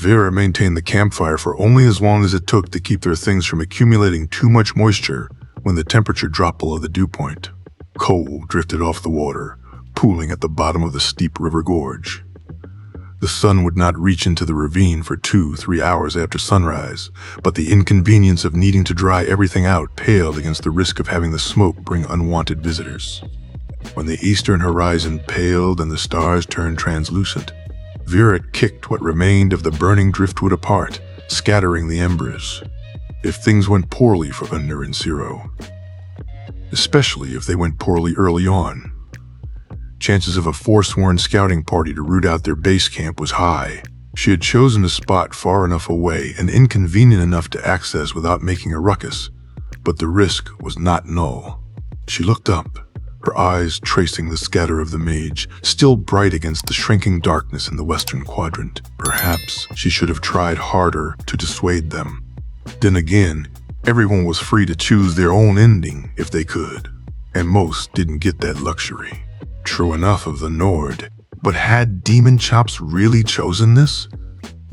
Vera maintained the campfire for only as long as it took to keep their things from accumulating too much moisture when the temperature dropped below the dew point. Coal drifted off the water, pooling at the bottom of the steep river gorge. The sun would not reach into the ravine for 2-3 hours after sunrise, but the inconvenience of needing to dry everything out paled against the risk of having the smoke bring unwanted visitors. When the eastern horizon paled and the stars turned translucent, Vera kicked what remained of the burning driftwood apart, scattering the embers. If things went poorly for Under and Zero, especially if they went poorly early on, chances of a forsworn scouting party to root out their base camp was high. She had chosen a spot far enough away and inconvenient enough to access without making a ruckus, but the risk was not null. She looked up, her eyes tracing the scatter of the mage, still bright against the shrinking darkness in the western quadrant. Perhaps she should have tried harder to dissuade them. Then again, everyone was free to choose their own ending if they could, and most didn't get that luxury. True enough of the Nord, but had Demon Chops really chosen this?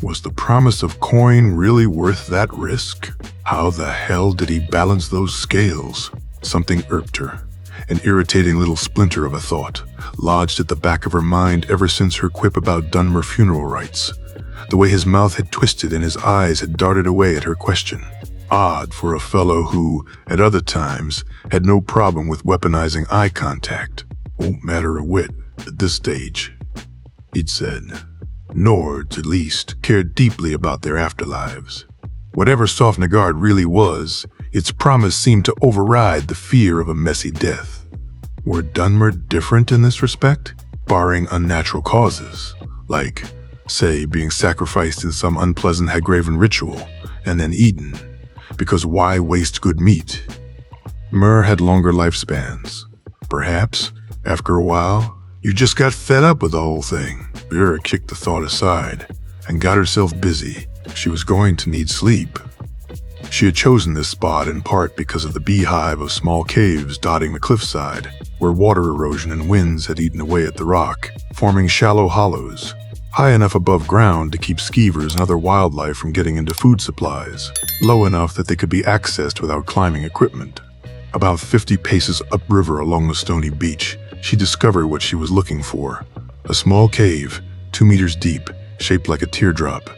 Was the promise of coin really worth that risk? How the hell did he balance those scales? Something irked her, an irritating little splinter of a thought, lodged at the back of her mind ever since her quip about Dunmer funeral rites. The way his mouth had twisted and his eyes had darted away at her question. Odd for a fellow who, at other times, had no problem with weaponizing eye contact. Won't matter a whit at this stage, he'd said. Nords, at least, cared deeply about their afterlives. Whatever Sovngarde really was, its promise seemed to override the fear of a messy death. Were Dunmer different in this respect? Barring unnatural causes, like, say, being sacrificed in some unpleasant Hagraven ritual and then eaten, because why waste good meat? Myr had longer lifespans. Perhaps, after a while, you just got fed up with the whole thing. Vera kicked the thought aside and got herself busy. She was going to need sleep. She had chosen this spot in part because of the beehive of small caves dotting the cliffside, where water erosion and winds had eaten away at the rock, forming shallow hollows, high enough above ground to keep skeevers and other wildlife from getting into food supplies, low enough that they could be accessed without climbing equipment. About 50 paces upriver along the stony beach, she discovered what she was looking for. A small cave, 2 meters deep, shaped like a teardrop.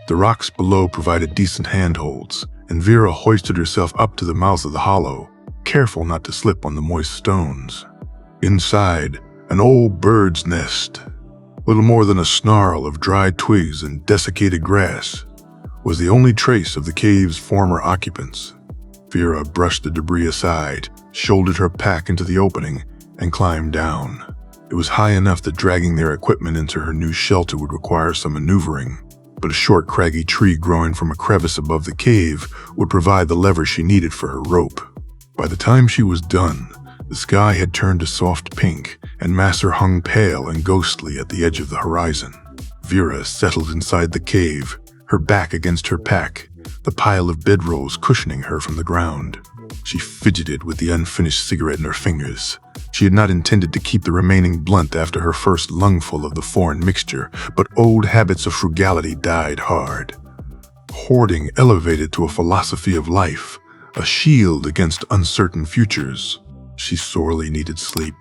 The rocks below provided decent handholds, and Vera hoisted herself up to the mouth of the hollow, careful not to slip on the moist stones. Inside, an old bird's nest, little more than a snarl of dried twigs and desiccated grass, was the only trace of the cave's former occupants. Vera brushed the debris aside, shouldered her pack into the opening, and climbed down. It was high enough that dragging their equipment into her new shelter would require some maneuvering, but a short craggy tree growing from a crevice above the cave would provide the lever she needed for her rope. By the time she was done, the sky had turned a soft pink, and Masser hung pale and ghostly at the edge of the horizon. Vera settled inside the cave, her back against her pack, the pile of bedrolls cushioning her from the ground. She fidgeted with the unfinished cigarette in her fingers. She had not intended to keep the remaining blunt after her first lungful of the foreign mixture, but old habits of frugality died hard. Hoarding elevated to a philosophy of life, a shield against uncertain futures. She sorely needed sleep,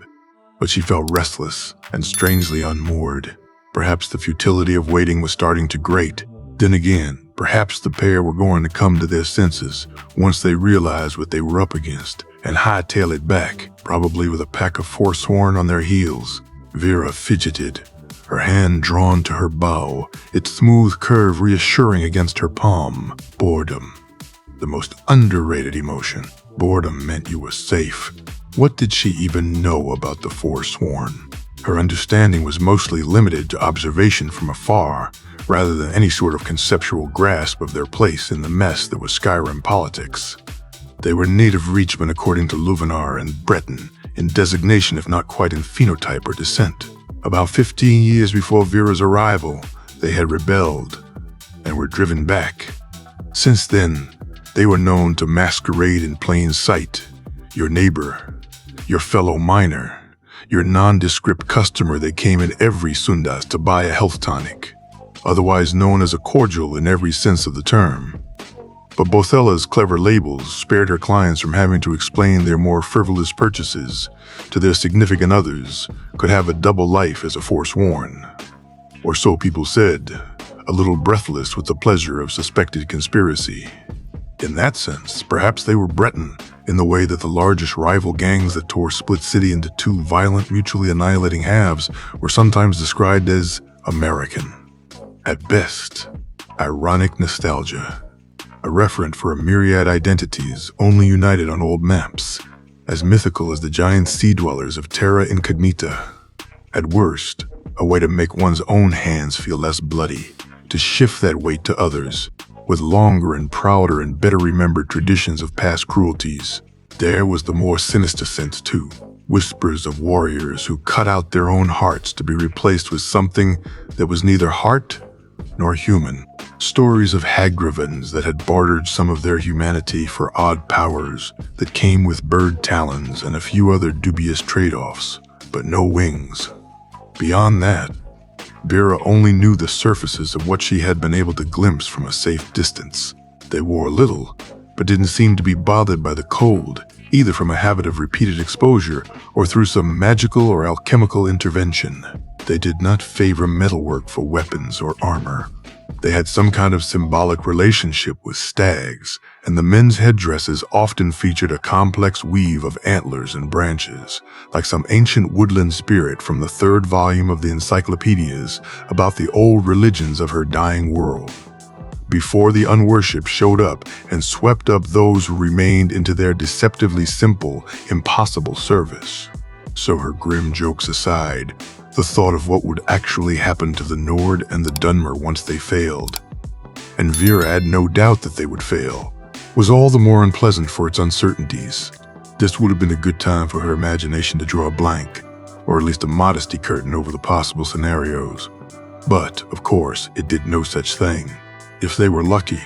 but she felt restless and strangely unmoored. Perhaps the futility of waiting was starting to grate. Then again, perhaps the pair were going to come to their senses once they realized what they were up against and hightail it back, probably with a pack of Forsworn on their heels. Vera fidgeted, her hand drawn to her bow, its smooth curve reassuring against her palm. Boredom. The most underrated emotion. Boredom meant you were safe. What did she even know about the Forsworn? Her understanding was mostly limited to observation from afar, rather than any sort of conceptual grasp of their place in the mess that was Skyrim politics. They were native Reachmen according to Luvenar and Breton, in designation if not quite in phenotype or descent. About 15 years before Vera's arrival, they had rebelled and were driven back. Since then, they were known to masquerade in plain sight. Your neighbor, your fellow miner, your nondescript customer that came in every Sundas to buy a health tonic. otherwise known as a cordial in every sense of the term. But Bothella's clever labels spared her clients from having to explain their more frivolous purchases to their significant others could have a double life as a forsworn. Or so people said, a little breathless with the pleasure of suspected conspiracy. In that sense, perhaps they were Breton, in the way that the largest rival gangs that tore Split City into two violent, mutually annihilating halves were sometimes described as American. At best, ironic nostalgia, a referent for a myriad identities only united on old maps, as mythical as the giant sea dwellers of Terra Incognita. At worst, a way to make one's own hands feel less bloody, to shift that weight to others, with longer and prouder and better remembered traditions of past cruelties. There was the more sinister sense too, whispers of warriors who cut out their own hearts to be replaced with something that was neither heart nor human. Stories of hagravens that had bartered some of their humanity for odd powers that came with bird talons and a few other dubious trade-offs, but no wings. Beyond that, Vera only knew the surfaces of what she had been able to glimpse from a safe distance. They wore little, but didn't seem to be bothered by the cold, either from a habit of repeated exposure or through some magical or alchemical intervention. They did not favor metalwork for weapons or armor. They had some kind of symbolic relationship with stags, and the men's headdresses often featured a complex weave of antlers and branches, like some ancient woodland spirit from the third volume of the encyclopedias about the old religions of her dying world. Before the unworshipped showed up and swept up those who remained into their deceptively simple, impossible service. So her grim jokes aside, the thought of what would actually happen to the Nord and the Dunmer once they failed, and Vera had no doubt that they would fail, was all the more unpleasant for its uncertainties. This would have been a good time for her imagination to draw a blank, or at least a modesty curtain over the possible scenarios. But, of course, it did no such thing. If they were lucky,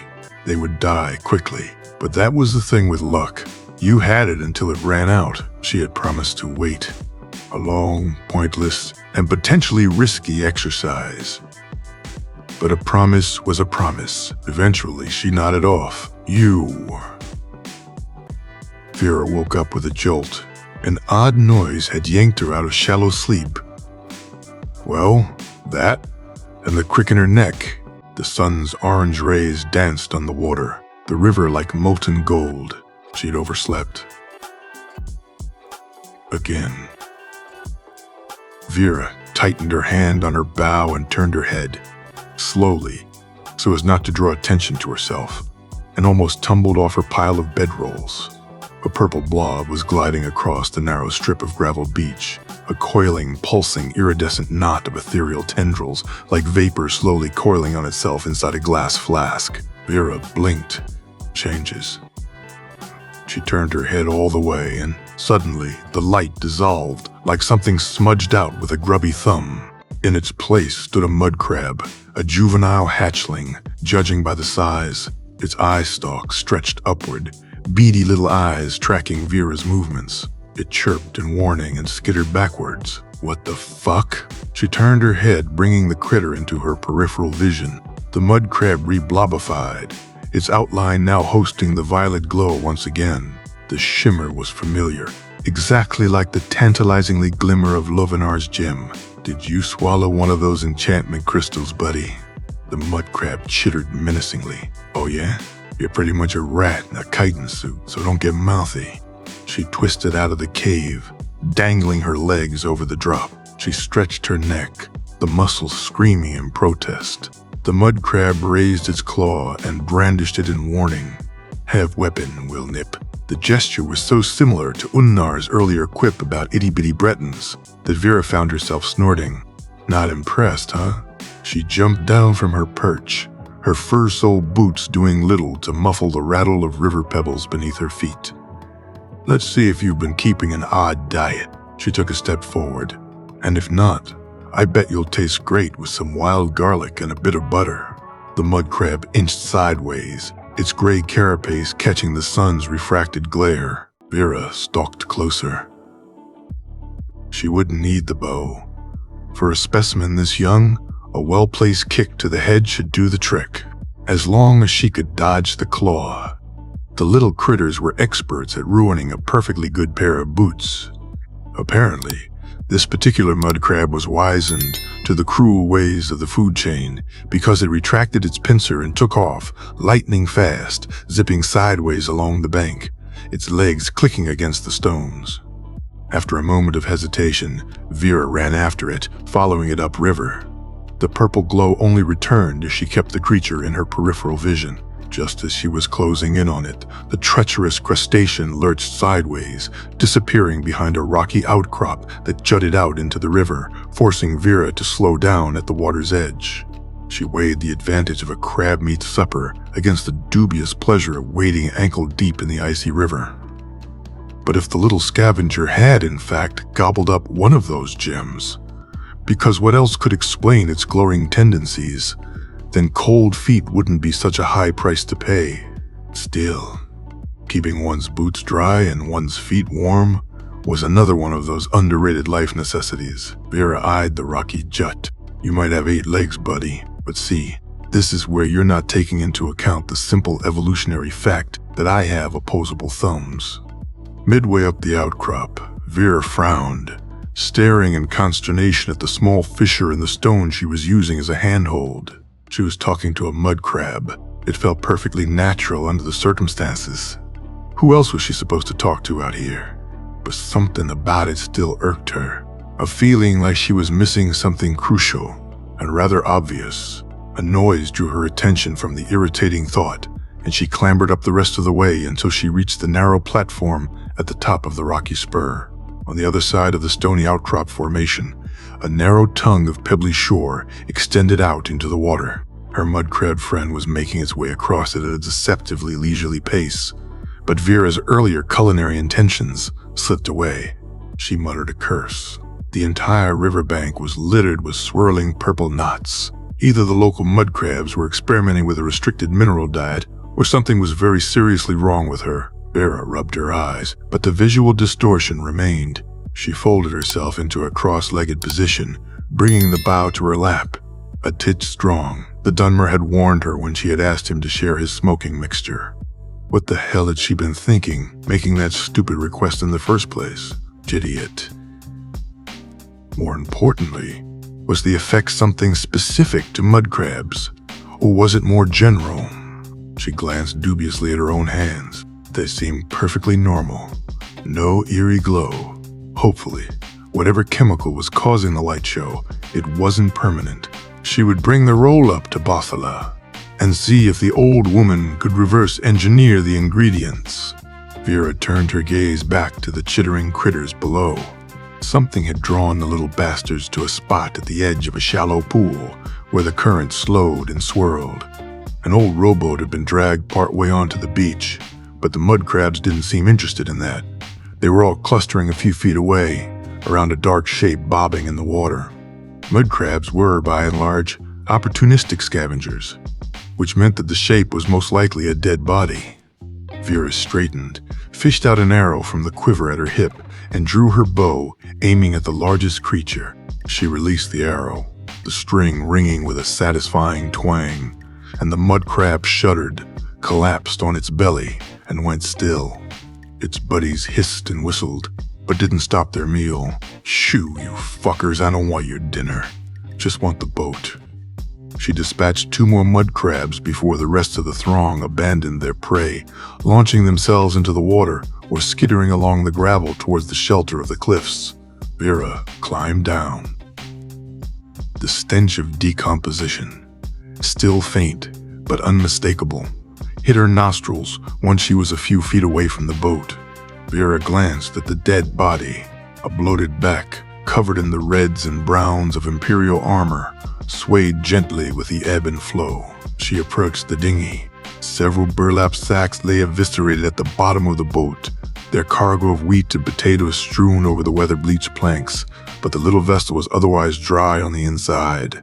they would die quickly. But that was the thing with luck. You had it until it ran out. She had promised to wait. A long, pointless, and potentially risky exercise. But a promise was a promise. Eventually, she nodded off. Vera woke up with a jolt. An odd noise had yanked her out of shallow sleep. Well, that, and the crick in her neck. The sun's orange rays danced on the water, the river like molten gold. She'd overslept. Again. Vera tightened her hand on her bow and turned her head, slowly, so as not to draw attention to herself, and almost tumbled off her pile of bedrolls. A purple blob was gliding across the narrow strip of gravel beach, a coiling, pulsing, iridescent knot of ethereal tendrils, like vapor slowly coiling on itself inside a glass flask. Vera blinked. Changes. She turned her head all the way, and suddenly the light dissolved, like something smudged out with a grubby thumb. In its place stood a mud crab, a juvenile hatchling, judging by the size. Its eye stalk stretched upward, beady little eyes tracking Vera's movements. It chirped in warning and skittered backwards. What the fuck? She turned her head, bringing the critter into her peripheral vision. The mud crab reblobified, its outline now hosting the violet glow once again. The shimmer was familiar, exactly like the tantalizingly glimmer of Lovenar's gem. Did you swallow one of those enchantment crystals, buddy? The mud crab chittered menacingly. Oh yeah? You're pretty much a rat in a chitin suit, so don't get mouthy. She twisted out of the cave, dangling her legs over the drop. She stretched her neck, the muscles screaming in protest. The mud crab raised its claw and brandished it in warning. Have weapon, will nip. The gesture was so similar to Unnar's earlier quip about itty-bitty Bretons that Vera found herself snorting. Not impressed, huh? She jumped down from her perch, her fur-soled boots doing little to muffle the rattle of river pebbles beneath her feet. Let's see if you've been keeping an odd diet. She took a step forward. And if not, I bet you'll taste great with some wild garlic and a bit of butter. The mud crab inched sideways, its gray carapace catching the sun's refracted glare. Vera stalked closer. She wouldn't need the bow. For a specimen this young, A well-placed kick to the head should do the trick, as long as she could dodge the claw. The little critters were experts at ruining a perfectly good pair of boots. Apparently, this particular mud crab was wizened to the cruel ways of the food chain because it retracted its pincer and took off, lightning fast, zipping sideways along the bank, its legs clicking against the stones. After a moment of hesitation, Vera ran after it, following it upriver. The purple glow only returned as she kept the creature in her peripheral vision. Just as she was closing in on it, the treacherous crustacean lurched sideways, disappearing behind a rocky outcrop that jutted out into the river, forcing Vera to slow down at the water's edge. She weighed the advantage of a crab meat supper against the dubious pleasure of wading ankle-deep in the icy river. But if the little scavenger had, in fact, gobbled up one of those gems, because what else could explain its glowing tendencies, then cold feet wouldn't be such a high price to pay. Still, keeping one's boots dry and one's feet warm was another one of those underrated life necessities. Vera eyed the rocky jut. You might have 8 legs, buddy, but see, this is where you're not taking into account the simple evolutionary fact that I have opposable thumbs. Midway up the outcrop, Vera frowned, staring in consternation at the small fissure in the stone she was using as a handhold. She was talking to a mud crab. It felt perfectly natural under the circumstances. Who else was she supposed to talk to out here? But something about it still irked her, a feeling like she was missing something crucial and rather obvious. A noise drew her attention from the irritating thought, and she clambered up the rest of the way until she reached the narrow platform at the top of the rocky spur. On the other side of the stony outcrop formation, a narrow tongue of pebbly shore extended out into the water. Her mud crab friend was making its way across it at a deceptively leisurely pace, but Vera's earlier culinary intentions slipped away. She muttered a curse. The entire riverbank was littered with swirling purple knots. Either the local mud crabs were experimenting with a restricted mineral diet, or something was very seriously wrong with her. Vera rubbed her eyes, but the visual distortion remained. She folded herself into a cross-legged position, bringing the bow to her lap. A titch strong, the Dunmer had warned her when she had asked him to share his smoking mixture. What the hell had she been thinking, making that stupid request in the first place? Idiot. More importantly, was the effect something specific to mud crabs, or was it more general? She glanced dubiously at her own hands. They seemed perfectly normal. No eerie glow. Hopefully, whatever chemical was causing the light show, it wasn't permanent. She would bring the roll up to Bothala and see if the old woman could reverse engineer the ingredients. Vera turned her gaze back to the chittering critters below. Something had drawn the little bastards to a spot at the edge of a shallow pool where the current slowed and swirled. An old rowboat had been dragged partway onto the beach, but the mud crabs didn't seem interested in that. They were all clustering a few feet away, around a dark shape bobbing in the water. Mud crabs were, by and large, opportunistic scavengers, which meant that the shape was most likely a dead body. Vera straightened, fished out an arrow from the quiver at her hip, and drew her bow, aiming at the largest creature. She released the arrow, the string ringing with a satisfying twang, and the mud crab shuddered, collapsed on its belly, and went still. Its buddies hissed and whistled, but didn't stop their meal. Shoo, you fuckers, I don't want your dinner. Just want the boat. She dispatched 2 more mud crabs before the rest of the throng abandoned their prey, launching themselves into the water or skittering along the gravel towards the shelter of the cliffs. Vera climbed down. The stench of decomposition, still faint but unmistakable, hit her nostrils once she was a few feet away from the boat. Vera glanced at the dead body, a bloated back covered in the reds and browns of imperial armor, swayed gently with the ebb and flow. She approached the dinghy. Several burlap sacks lay eviscerated at the bottom of the boat, their cargo of wheat and potatoes strewn over the weather-bleached planks, but the little vessel was otherwise dry on the inside.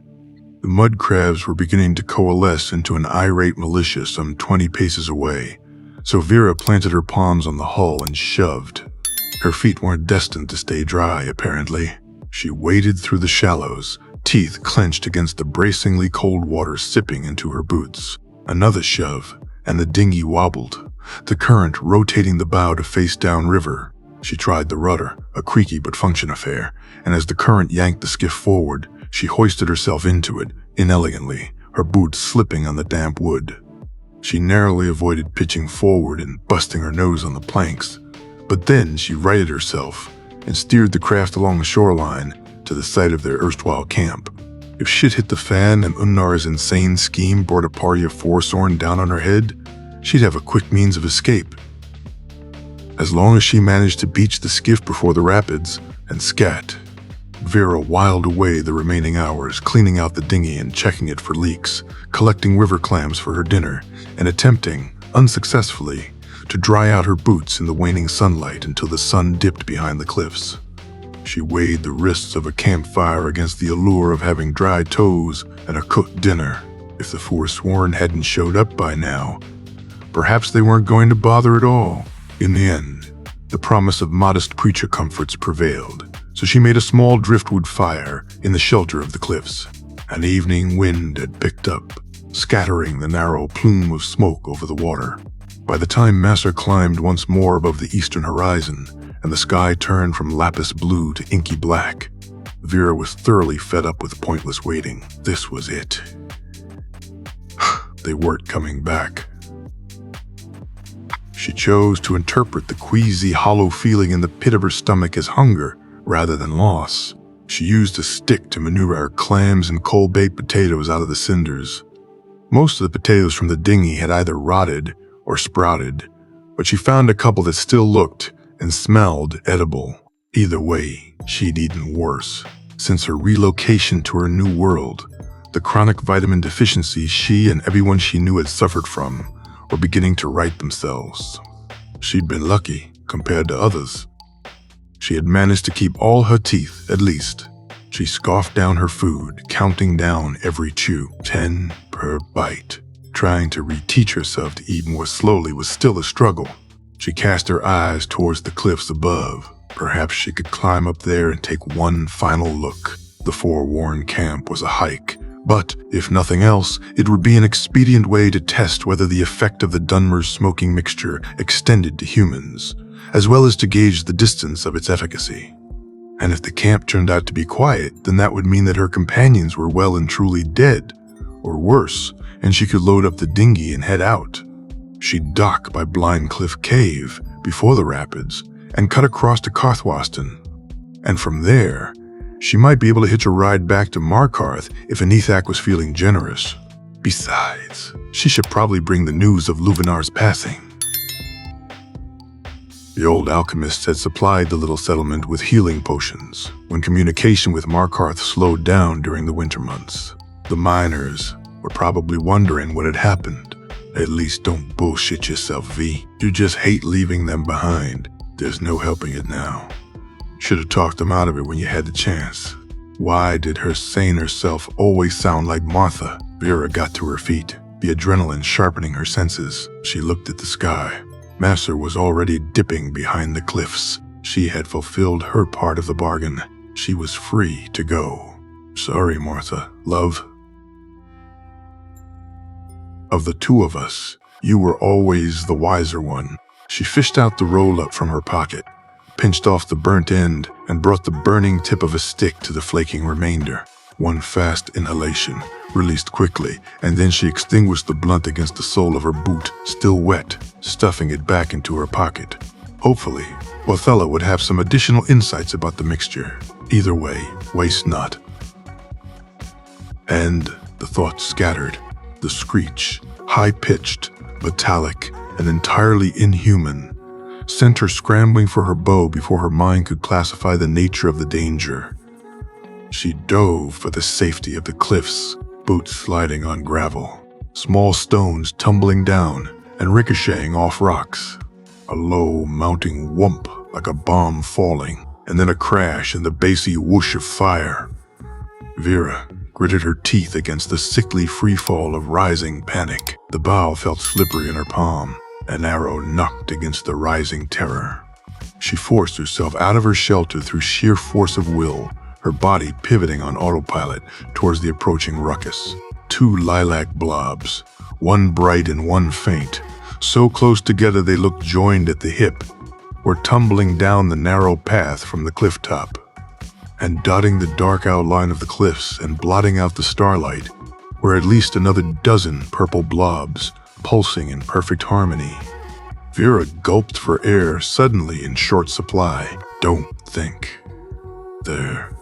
The mud crabs were beginning to coalesce into an irate militia some 20 paces away, so Vera planted her palms on the hull and shoved. Her feet weren't destined to stay dry, apparently. She waded through the shallows, teeth clenched against the bracingly cold water sipping into her boots. Another shove, and the dinghy wobbled, the current rotating the bow to face downriver. She tried the rudder, a creaky but function affair, and as the current yanked the skiff forward, she hoisted herself into it, inelegantly, her boots slipping on the damp wood. She narrowly avoided pitching forward and busting her nose on the planks, but then she righted herself and steered the craft along the shoreline to the site of their erstwhile camp. If shit hit the fan and Unnar's insane scheme brought a party of Forsworn down on her head, she'd have a quick means of escape. As long as she managed to beach the skiff before the rapids, and scat, Vera whiled away the remaining hours, cleaning out the dinghy and checking it for leaks, collecting river clams for her dinner, and attempting, unsuccessfully, to dry out her boots in the waning sunlight until the sun dipped behind the cliffs. She weighed the risks of a campfire against the allure of having dry toes and a cooked dinner. If the Forsworn hadn't showed up by now, perhaps they weren't going to bother at all. In the end, the promise of modest creature comforts prevailed, so she made a small driftwood fire in the shelter of the cliffs. An evening wind had picked up, scattering the narrow plume of smoke over the water. By the time Masser climbed once more above the eastern horizon, and the sky turned from lapis blue to inky black, Vera was thoroughly fed up with pointless waiting. This was it. They weren't coming back. She chose to interpret the queasy, hollow feeling in the pit of her stomach as hunger rather than loss. She used a stick to maneuver her clams and cold-baked potatoes out of the cinders. Most of the potatoes from the dinghy had either rotted or sprouted, but she found a couple that still looked and smelled edible. Either way, she'd eaten worse. Since her relocation to her new world, the chronic vitamin deficiencies she and everyone she knew had suffered from were beginning to right themselves. She'd been lucky compared to others. She had managed to keep all her teeth, at least. She scoffed down her food, counting down every chew, 10 per bite. Trying to reteach herself to eat more slowly was still a struggle. She cast her eyes towards the cliffs above. Perhaps she could climb up there and take one final look. The Forsworn camp was a hike, but if nothing else, it would be an expedient way to test whether the effect of the Dunmer's smoking mixture extended to humans, as well as to gauge the distance of its efficacy. And if the camp turned out to be quiet, then that would mean that her companions were well and truly dead, or worse, and she could load up the dinghy and head out. She'd dock by Blind Cliff Cave before the rapids and cut across to Carthwaston. And from there, she might be able to hitch a ride back to Markarth if Anethak was feeling generous. Besides, she should probably bring the news of Luvinar's passing. The old alchemists had supplied the little settlement with healing potions when communication with Markarth slowed down during the winter months. The miners were probably wondering what had happened. At least don't bullshit yourself, V. You just hate leaving them behind. There's no helping it now. Should have talked them out of it when you had the chance. Why did her saner self always sound like Martha? Vera got to her feet, the adrenaline sharpening her senses. She looked at the sky. Masser was already dipping behind the cliffs. She had fulfilled her part of the bargain. She was free to go. Sorry, Martha, love. Of the two of us, you were always the wiser one. She fished out the roll-up from her pocket, pinched off the burnt end, and brought the burning tip of a stick to the flaking remainder. One fast inhalation, released quickly, and then she extinguished the blunt against the sole of her boot, still wet, stuffing it back into her pocket. Hopefully, Othello would have some additional insights about the mixture. Either way, waste not. And the thought scattered. The screech, high-pitched, metallic, and entirely inhuman, sent her scrambling for her bow before her mind could classify the nature of the danger. She dove for the safety of the cliffs, boots sliding on gravel, small stones tumbling down and ricocheting off rocks. A low, mounting whump like a bomb falling, and then a crash and the bassy whoosh of fire. Vera gritted her teeth against the sickly freefall of rising panic. The bow felt slippery in her palm, an arrow knocked against the rising terror. She forced herself out of her shelter through sheer force of will, her body pivoting on autopilot towards the approaching ruckus. Two lilac blobs, one bright and one faint, so close together they looked joined at the hip, were tumbling down the narrow path from the cliff top. And dotting the dark outline of the cliffs and blotting out the starlight were at least another dozen purple blobs, pulsing in perfect harmony. Vera gulped for air, suddenly in short supply. Don't think. There.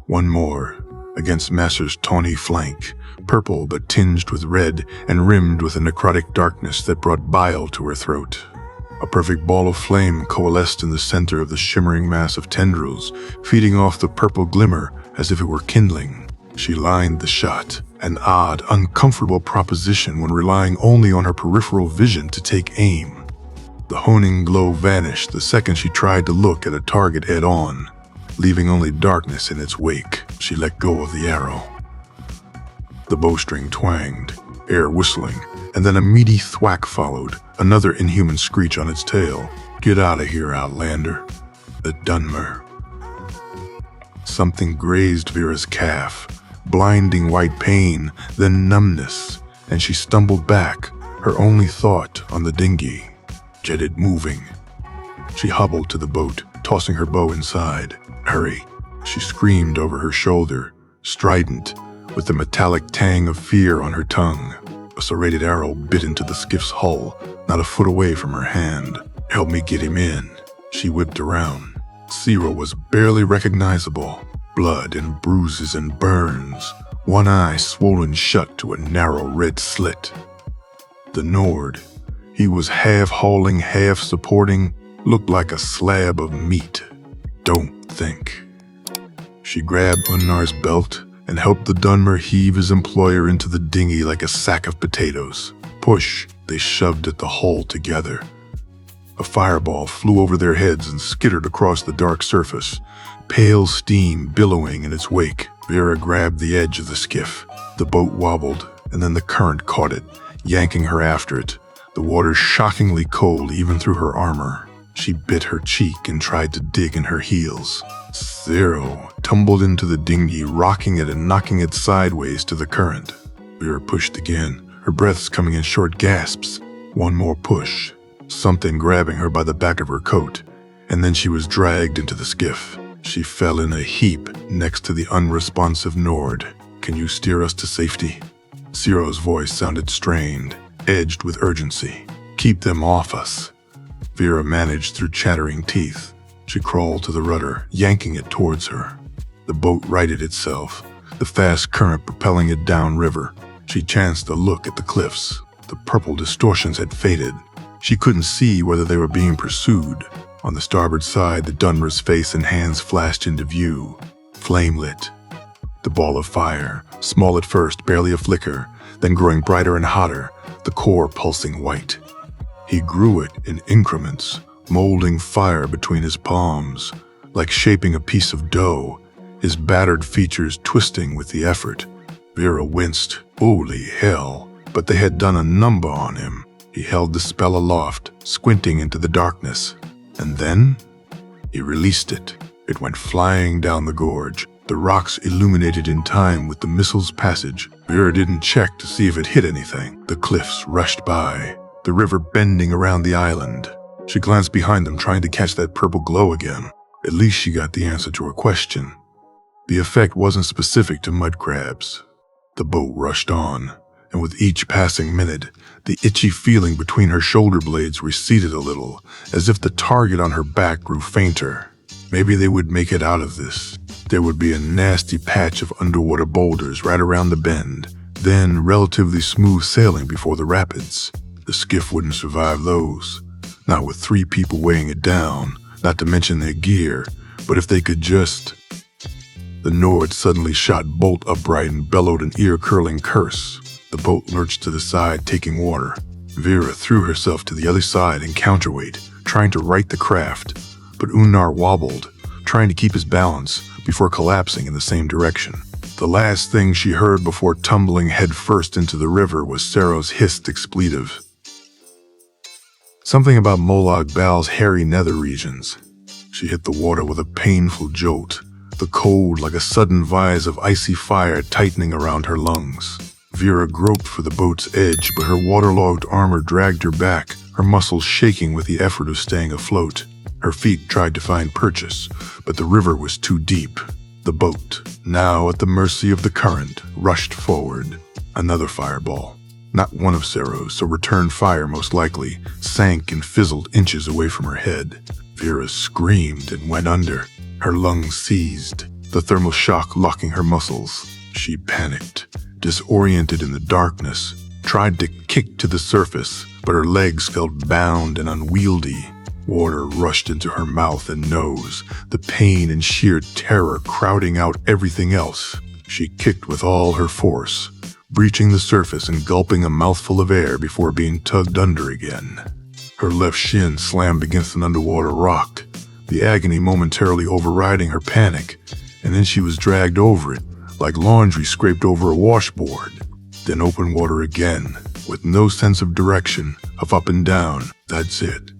One more, against Master's tawny flank, purple but tinged with red and rimmed with a necrotic darkness that brought bile to her throat. A perfect ball of flame coalesced in the center of the shimmering mass of tendrils, feeding off the purple glimmer as if it were kindling. She lined the shot, an odd, uncomfortable proposition when relying only on her peripheral vision to take aim. The honing glow vanished the second she tried to look at a target head-on, leaving only darkness in its wake. She let go of the arrow. The bowstring twanged, air whistling, and then a meaty thwack followed, another inhuman screech on its tail. Get out of here, Outlander. The Dunmer. Something grazed Vera's calf, blinding white pain, then numbness, and she stumbled back, her only thought on the dinghy. Jetted moving. She hobbled to the boat, tossing her bow inside. Hurry, she screamed over her shoulder, strident, with the metallic tang of fear on her tongue. A serrated arrow bit into the skiff's hull, not a foot away from her hand. Help me get him in. She whipped around. Ciro was barely recognizable. Blood and bruises and burns, one eye swollen shut to a narrow red slit. The Nord, he was half hauling, half supporting, looked like a slab of meat. Don't think. She grabbed Unnar's belt and helped the Dunmer heave his employer into the dinghy like a sack of potatoes. Push, they shoved at the hull together. A fireball flew over their heads and skittered across the dark surface, pale steam billowing in its wake. Vera grabbed the edge of the skiff. The boat wobbled, and then the current caught it, yanking her after it, the water shockingly cold even through her armor. She bit her cheek and tried to dig in her heels. Ciro tumbled into the dinghy, rocking it and knocking it sideways to the current. Vera pushed again, her breaths coming in short gasps. One more push, something grabbing her by the back of her coat, and then she was dragged into the skiff. She fell in a heap next to the unresponsive Nord. Can you steer us to safety? Ciro's voice sounded strained, edged with urgency. Keep them off us. Vera managed through chattering teeth. She crawled to the rudder, yanking it towards her. The boat righted itself, the fast current propelling it downriver. She chanced a look at the cliffs. The purple distortions had faded. She couldn't see whether they were being pursued. On the starboard side, the Dunmer's face and hands flashed into view, flame-lit. The ball of fire, small at first, barely a flicker, then growing brighter and hotter, the core pulsing white. He grew it in increments, molding fire between his palms, like shaping a piece of dough, his battered features twisting with the effort. Vera winced. Holy hell, but they had done a number on him. He held the spell aloft, squinting into the darkness. And then, he released it. It went flying down the gorge, the rocks illuminated in time with the missile's passage. Vera didn't check to see if it hit anything. The cliffs rushed by, the river bending around the island. She glanced behind them, trying to catch that purple glow again. At least she got the answer to her question. The effect wasn't specific to mud crabs. The boat rushed on, and with each passing minute, the itchy feeling between her shoulder blades receded a little, as if the target on her back grew fainter. Maybe they would make it out of this. There would be a nasty patch of underwater boulders right around the bend, then relatively smooth sailing before the rapids. The skiff wouldn't survive those, not with 3 people weighing it down, not to mention their gear, but if they could just... The Nord suddenly shot bolt upright and bellowed an ear-curling curse. The boat lurched to the side, taking water. Vera threw herself to the other side in counterweight, trying to right the craft, but Unnar wobbled, trying to keep his balance before collapsing in the same direction. The last thing she heard before tumbling headfirst into the river was Saro's hissed expletive. Something about Molag Bal's hairy nether regions. She hit the water with a painful jolt, the cold like a sudden vise of icy fire tightening around her lungs. Vera groped for the boat's edge, but her waterlogged armor dragged her back, her muscles shaking with the effort of staying afloat. Her feet tried to find purchase, but the river was too deep. The boat, now at the mercy of the current, rushed forward. Another fireball, not one of Sero's, so return fire most likely, sank and fizzled inches away from her head. Vera screamed and went under. Her lungs seized, the thermal shock locking her muscles. She panicked, disoriented in the darkness, tried to kick to the surface, but her legs felt bound and unwieldy. Water rushed into her mouth and nose, the pain and sheer terror crowding out everything else. She kicked with all her force, breaching the surface and gulping a mouthful of air before being tugged under again. Her left shin slammed against an underwater rock, the agony momentarily overriding her panic, and then she was dragged over it, like laundry scraped over a washboard. Then open water again, with no sense of direction, of up and down. That's it.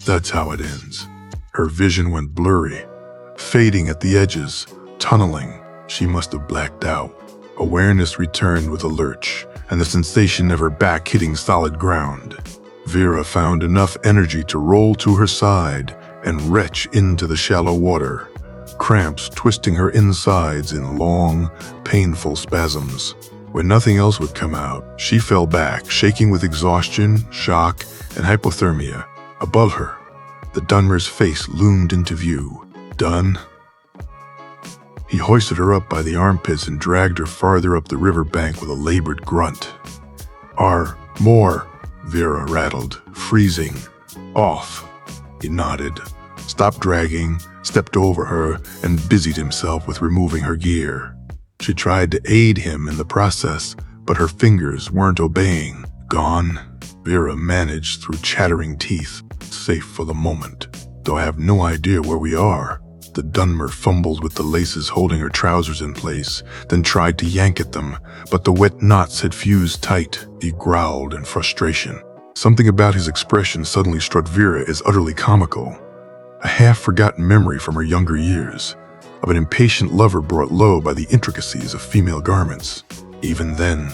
That's how it ends. Her vision went blurry, fading at the edges, tunneling. She must have blacked out. Awareness returned with a lurch, and the sensation of her back hitting solid ground. Vera found enough energy to roll to her side and retch into the shallow water, cramps twisting her insides in long, painful spasms. When nothing else would come out, she fell back, shaking with exhaustion, shock, and hypothermia. Above her, the Dunmer's face loomed into view. Done? He hoisted her up by the armpits and dragged her farther up the riverbank with a labored grunt. More, Vera rattled, freezing. Off. He nodded, stopped dragging, stepped over her, and busied himself with removing her gear. She tried to aid him in the process, but her fingers weren't obeying. Gone? Vera managed through chattering teeth. Safe for the moment, though I have no idea where we are. The Dunmer fumbled with the laces holding her trousers in place, then tried to yank at them, but the wet knots had fused tight. He growled in frustration. Something about his expression suddenly struck Vera as utterly comical. A half-forgotten memory from her younger years, of an impatient lover brought low by the intricacies of female garments. Even then,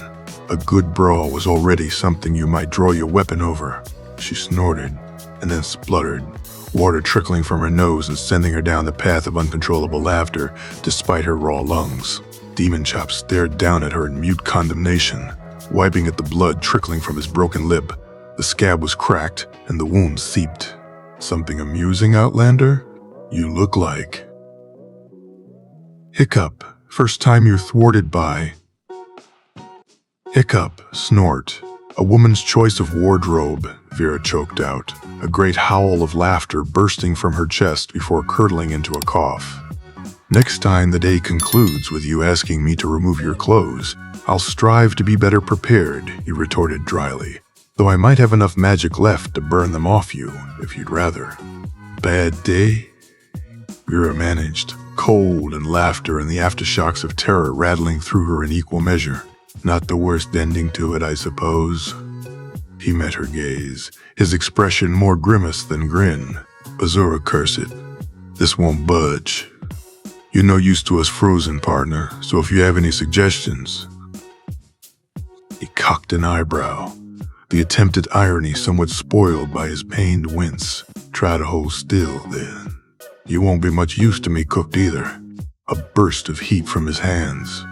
a good brawl was already something you might draw your weapon over. She snorted, and then spluttered, water trickling from her nose and sending her down the path of uncontrollable laughter despite her raw lungs. Demon Chop stared down at her in mute condemnation, wiping at the blood trickling from his broken lip. The scab was cracked, and the wound seeped. Something amusing, Outlander? You look like. Hiccup, first time you're thwarted by. Hiccup, snort. A woman's choice of wardrobe, Vera choked out, a great howl of laughter bursting from her chest before curdling into a cough. Next time the day concludes with you asking me to remove your clothes, I'll strive to be better prepared, he retorted dryly, though I might have enough magic left to burn them off you, if you'd rather. Bad day? Vera managed, cold and laughter and the aftershocks of terror rattling through her in equal measure. Not the worst ending to it, I suppose. He met her gaze, his expression more grimace than grin. Azura cursed. This won't budge. You're no use to us frozen, partner, so if you have any suggestions. He cocked an eyebrow, the attempted irony somewhat spoiled by his pained wince. Try to hold still, then. You won't be much use to me cooked either. A burst of heat from his hands.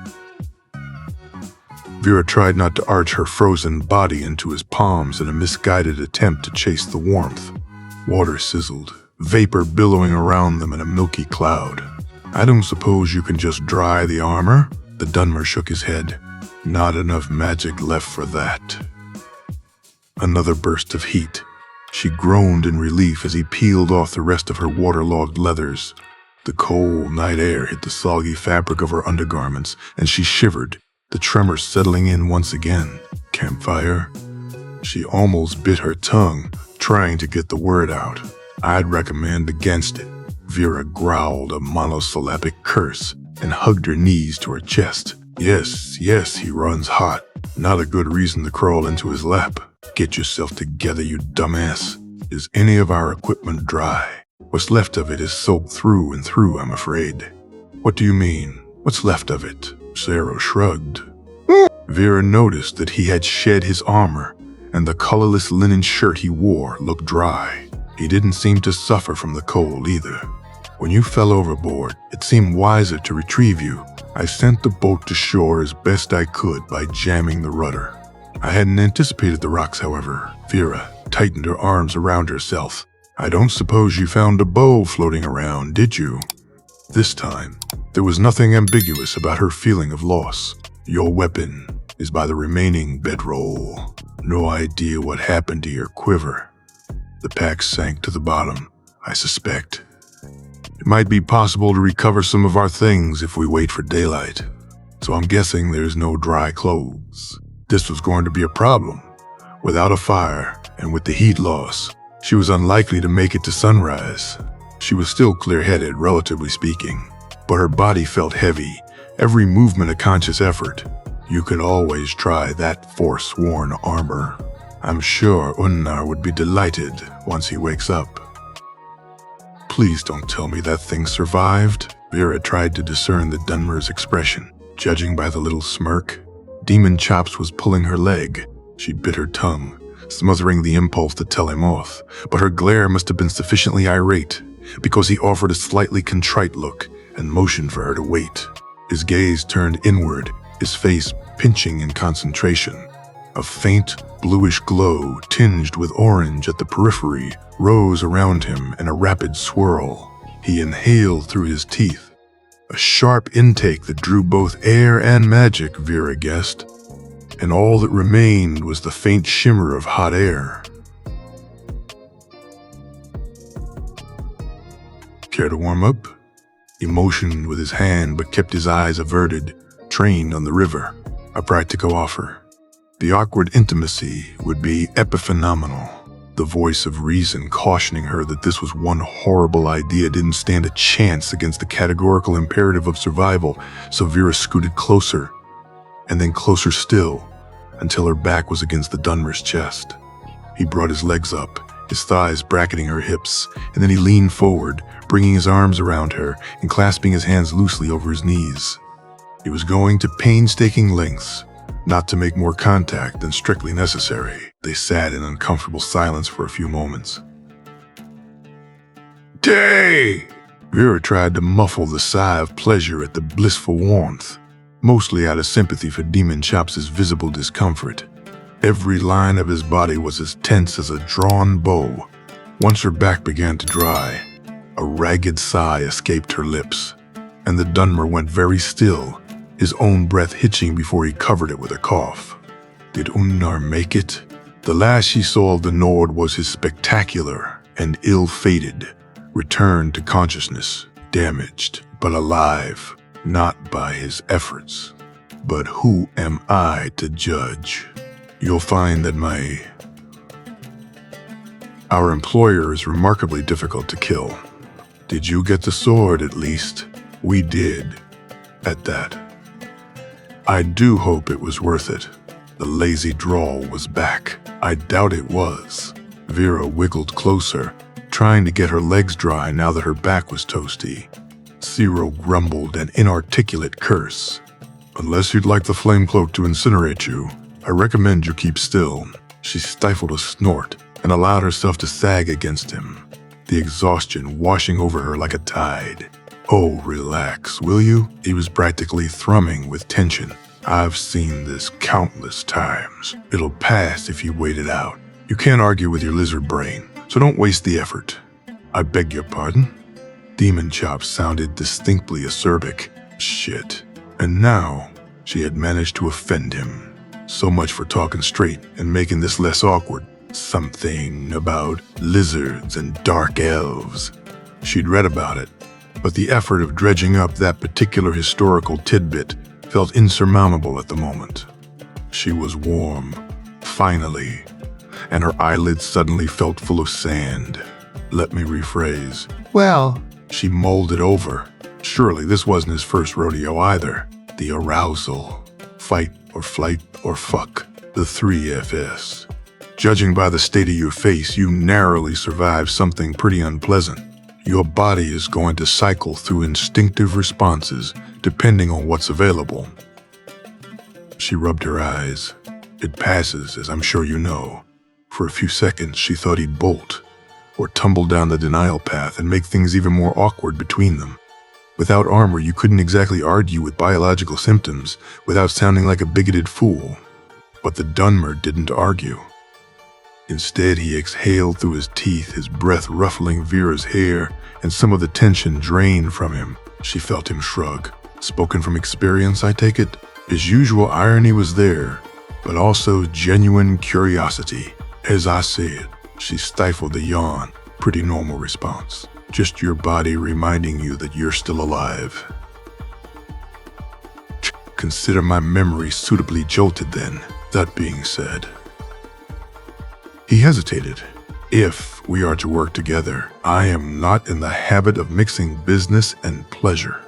Vera tried not to arch her frozen body into his palms in a misguided attempt to chase the warmth. Water sizzled, vapor billowing around them in a milky cloud. I don't suppose you can just dry the armor? The Dunmer shook his head. Not enough magic left for that. Another burst of heat. She groaned in relief as he peeled off the rest of her waterlogged leathers. The cold night air hit the soggy fabric of her undergarments, and she shivered, the tremor settling in once again. Campfire? She almost bit her tongue, trying to get the word out. I'd recommend against it. Vera growled a monosyllabic curse and hugged her knees to her chest. Yes, he runs hot. Not a good reason to crawl into his lap. Get yourself together, you dumbass. Is any of our equipment dry? What's left of it is soaked through and through, I'm afraid. What do you mean? What's left of it? Zero shrugged. Vera noticed that he had shed his armor, and the colorless linen shirt he wore looked dry. He didn't seem to suffer from the cold either. When you fell overboard, it seemed wiser to retrieve you. I sent the boat to shore as best I could by jamming the rudder. I hadn't anticipated the rocks, however. Vera tightened her arms around herself. I don't suppose you found a bow floating around, did you? This time, there was nothing ambiguous about her feeling of loss. Your weapon is by the remaining bedroll. No idea what happened to your quiver. The pack sank to the bottom, I suspect. It might be possible to recover some of our things if we wait for daylight, so I'm guessing there's no dry clothes. This was going to be a problem. Without a fire, and with the heat loss, she was unlikely to make it to sunrise. She was still clear-headed, relatively speaking, but her body felt heavy, every movement a conscious effort. You could always try that forsworn armor. I'm sure Unnar would be delighted once he wakes up. Please don't tell me that thing survived. Vera tried to discern the Dunmer's expression. Judging by the little smirk, Demon Chops was pulling her leg. She bit her tongue, smothering the impulse to tell him off, but her glare must have been sufficiently irate, because he offered a slightly contrite look and motioned for her to wait. His gaze turned inward, his face pinching in concentration. A faint, bluish glow, tinged with orange at the periphery, rose around him in a rapid swirl. He inhaled through his teeth. A sharp intake that drew both air and magic, Vera guessed, and all that remained was the faint shimmer of hot air. Care to warm up? He motioned with his hand but kept his eyes averted, trained on the river, a practical offer. The awkward intimacy would be epiphenomenal. The voice of reason cautioning her that this was one horrible idea didn't stand a chance against the categorical imperative of survival, so Vera scooted closer, and then closer still, until her back was against the Dunmer's chest. He brought his legs up, his thighs bracketing her hips, and then he leaned forward, bringing his arms around her and clasping his hands loosely over his knees. He was going to painstaking lengths, not to make more contact than strictly necessary. They sat in uncomfortable silence for a few moments. Day! Vera tried to muffle the sigh of pleasure at the blissful warmth, mostly out of sympathy for Demon Chops' visible discomfort. Every line of his body was as tense as a drawn bow. Once her back began to dry, a ragged sigh escaped her lips, and the Dunmer went very still, his own breath hitching before he covered it with a cough. Did Unnar make it? The last she saw of the Nord was his spectacular and ill-fated return to consciousness, damaged but alive, not by his efforts. But who am I to judge? You'll find that our employer is remarkably difficult to kill. Did you get the sword, at least? We did, at that. I do hope it was worth it. The lazy drawl was back. I doubt it was. Vera wiggled closer, trying to get her legs dry now that her back was toasty. Zero grumbled an inarticulate curse. Unless you'd like the flame cloak to incinerate you, I recommend you keep still. She stifled a snort and allowed herself to sag against him, the exhaustion washing over her like a tide. Oh, relax, will you? He was practically thrumming with tension. I've seen this countless times. It'll pass if you wait it out. You can't argue with your lizard brain, so don't waste the effort. I beg your pardon? Demon Chops sounded distinctly acerbic. Shit. And now, she had managed to offend him. So much for talking straight and making this less awkward. Something about lizards and dark elves. She'd read about it, but the effort of dredging up that particular historical tidbit felt insurmountable at the moment. She was warm, finally, and her eyelids suddenly felt full of sand. Let me rephrase. Well, she mulled it over. Surely this wasn't his first rodeo either. The arousal. Fight or flight or fuck. The 3FS. Judging by the state of your face, you narrowly survived something pretty unpleasant. Your body is going to cycle through instinctive responses depending on what's available. She rubbed her eyes. It passes, as I'm sure you know. For a few seconds, she thought he'd bolt, or tumble down the denial path and make things even more awkward between them. Without armor, you couldn't exactly argue with biological symptoms without sounding like a bigoted fool. But the Dunmer didn't argue. Instead, he exhaled through his teeth, his breath ruffling Vera's hair, and some of the tension drained from him. She felt him shrug. Spoken from experience, I take it? His usual irony was there, but also genuine curiosity. As I said, she stifled a yawn. Pretty normal response. Just your body reminding you that you're still alive. Consider my memory suitably jolted then, that being said. He hesitated. If we are to work together, I am not in the habit of mixing business and pleasure.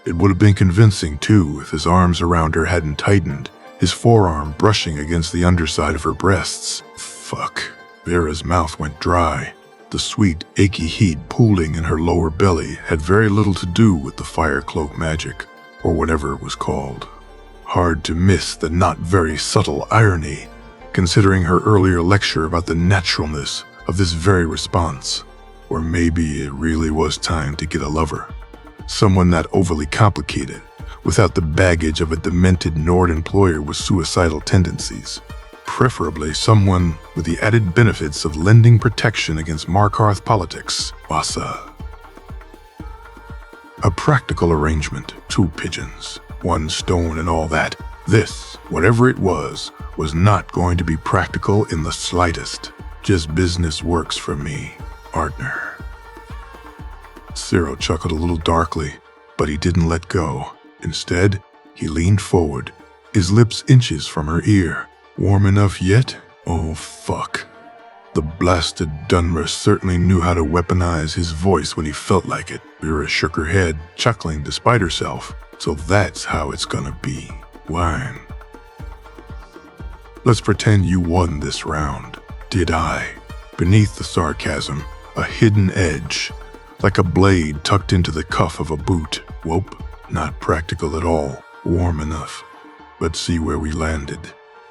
It would have been convincing, too, if his arms around her hadn't tightened, his forearm brushing against the underside of her breasts. Fuck. Vera's mouth went dry. The sweet, achy heat pooling in her lower belly had very little to do with the fire cloak magic, or whatever it was called. Hard to miss the not very subtle irony, considering her earlier lecture about the naturalness of this very response. Or maybe it really was time to get a lover. Someone not overly complicated, without the baggage of a demented Nord employer with suicidal tendencies. Preferably someone with the added benefits of lending protection against Markarth politics. Wasa. A practical arrangement, 2 pigeons, 1 stone and all that. This, whatever it was not going to be practical in the slightest. Just business works for me, partner. Ciro chuckled a little darkly, but he didn't let go. Instead, he leaned forward, his lips inches from her ear. Warm enough yet? Oh, fuck. The blasted Dunmer certainly knew how to weaponize his voice when he felt like it. Vera shook her head, chuckling despite herself. So that's how it's gonna be. Wine. Let's pretend you won this round. Did I? Beneath the sarcasm, a hidden edge, like a blade tucked into the cuff of a boot. Whoop, not practical at all. Warm enough. Let's see where we landed.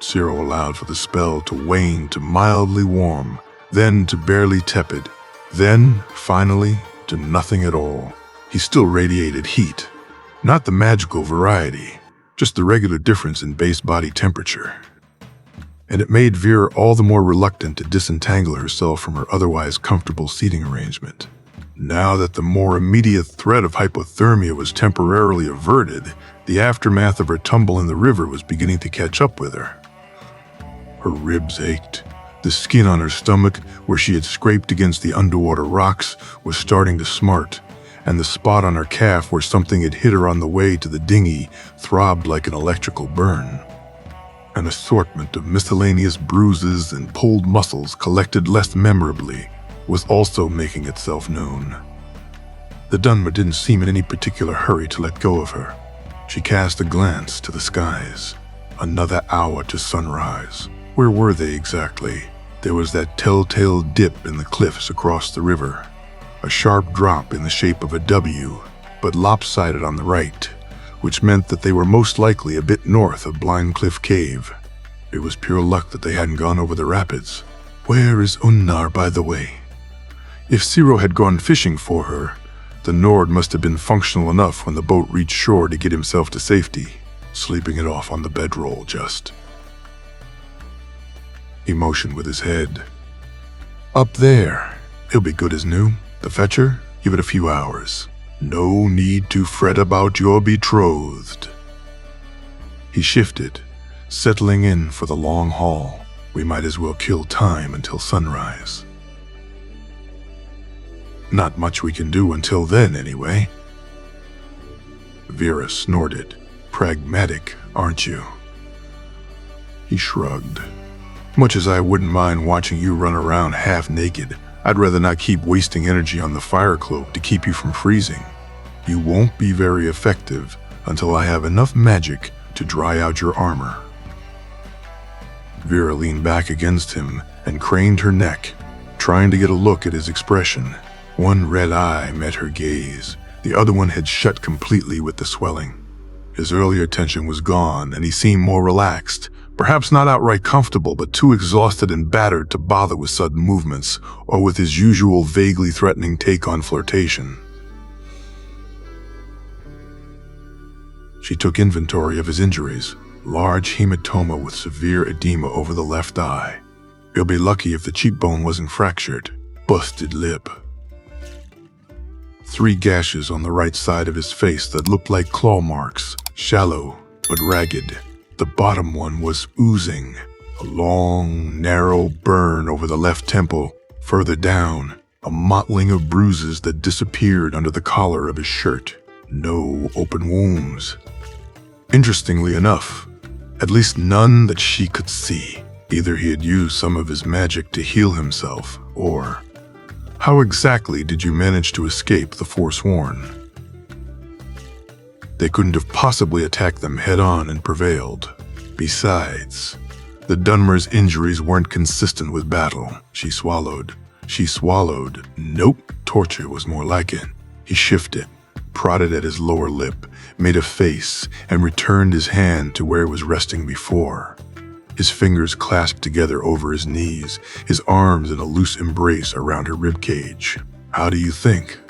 Ciro allowed for the spell to wane to mildly warm, then to barely tepid, then, finally, to nothing at all. He still radiated heat. Not the magical variety, just the regular difference in base body temperature. And it made Vera all the more reluctant to disentangle herself from her otherwise comfortable seating arrangement. Now that the more immediate threat of hypothermia was temporarily averted, the aftermath of her tumble in the river was beginning to catch up with her. Her ribs ached. The skin on her stomach, where she had scraped against the underwater rocks, was starting to smart, and the spot on her calf where something had hit her on the way to the dinghy throbbed like an electrical burn. An assortment of miscellaneous bruises and pulled muscles collected less memorably was also making itself known. The Dunmer didn't seem in any particular hurry to let go of her. She cast a glance to the skies. Another hour to sunrise. Where were they exactly? There was that telltale dip in the cliffs across the river. A sharp drop in the shape of a W, but lopsided on the right, which meant that they were most likely a bit north of Blind Cliff Cave. It was pure luck that they hadn't gone over the rapids. Where is Unnar, by the way? If Ciro had gone fishing for her, the Nord must have been functional enough when the boat reached shore to get himself to safety, sleeping it off on the bedroll just. He motioned with his head. Up there. He'll be good as new. The fetcher? Give it a few hours. No need to fret about your betrothed. He shifted, settling in for the long haul. We might as well kill time until sunrise. Not much we can do until then, anyway. Vera snorted. Pragmatic, aren't you? He shrugged. Much as I wouldn't mind watching you run around half naked, I'd rather not keep wasting energy on the fire cloak to keep you from freezing. You won't be very effective until I have enough magic to dry out your armor. Vera leaned back against him and craned her neck, trying to get a look at his expression. One red eye met her gaze. The other one had shut completely with the swelling. His earlier tension was gone, and he seemed more relaxed, perhaps not outright comfortable, but too exhausted and battered to bother with sudden movements or with his usual vaguely threatening take on flirtation. She took inventory of his injuries. Large hematoma with severe edema over the left eye. You'll be lucky if the cheekbone wasn't fractured. Busted lip. 3 gashes on the right side of his face that looked like claw marks, shallow but ragged. The bottom one was oozing. A long, narrow burn over the left temple. Further down, a mottling of bruises that disappeared under the collar of his shirt. No open wounds. Interestingly enough, at least none that she could see. Either he had used some of his magic to heal himself, or how exactly did you manage to escape the Forsworn? They couldn't have possibly attacked them head-on and prevailed. Besides, the Dunmer's injuries weren't consistent with battle. She swallowed. Nope, torture was more like it. He shifted, prodded at his lower lip, made a face, and returned his hand to where it was resting before. His fingers clasped together over his knees, his arms in a loose embrace around her ribcage. How do you think?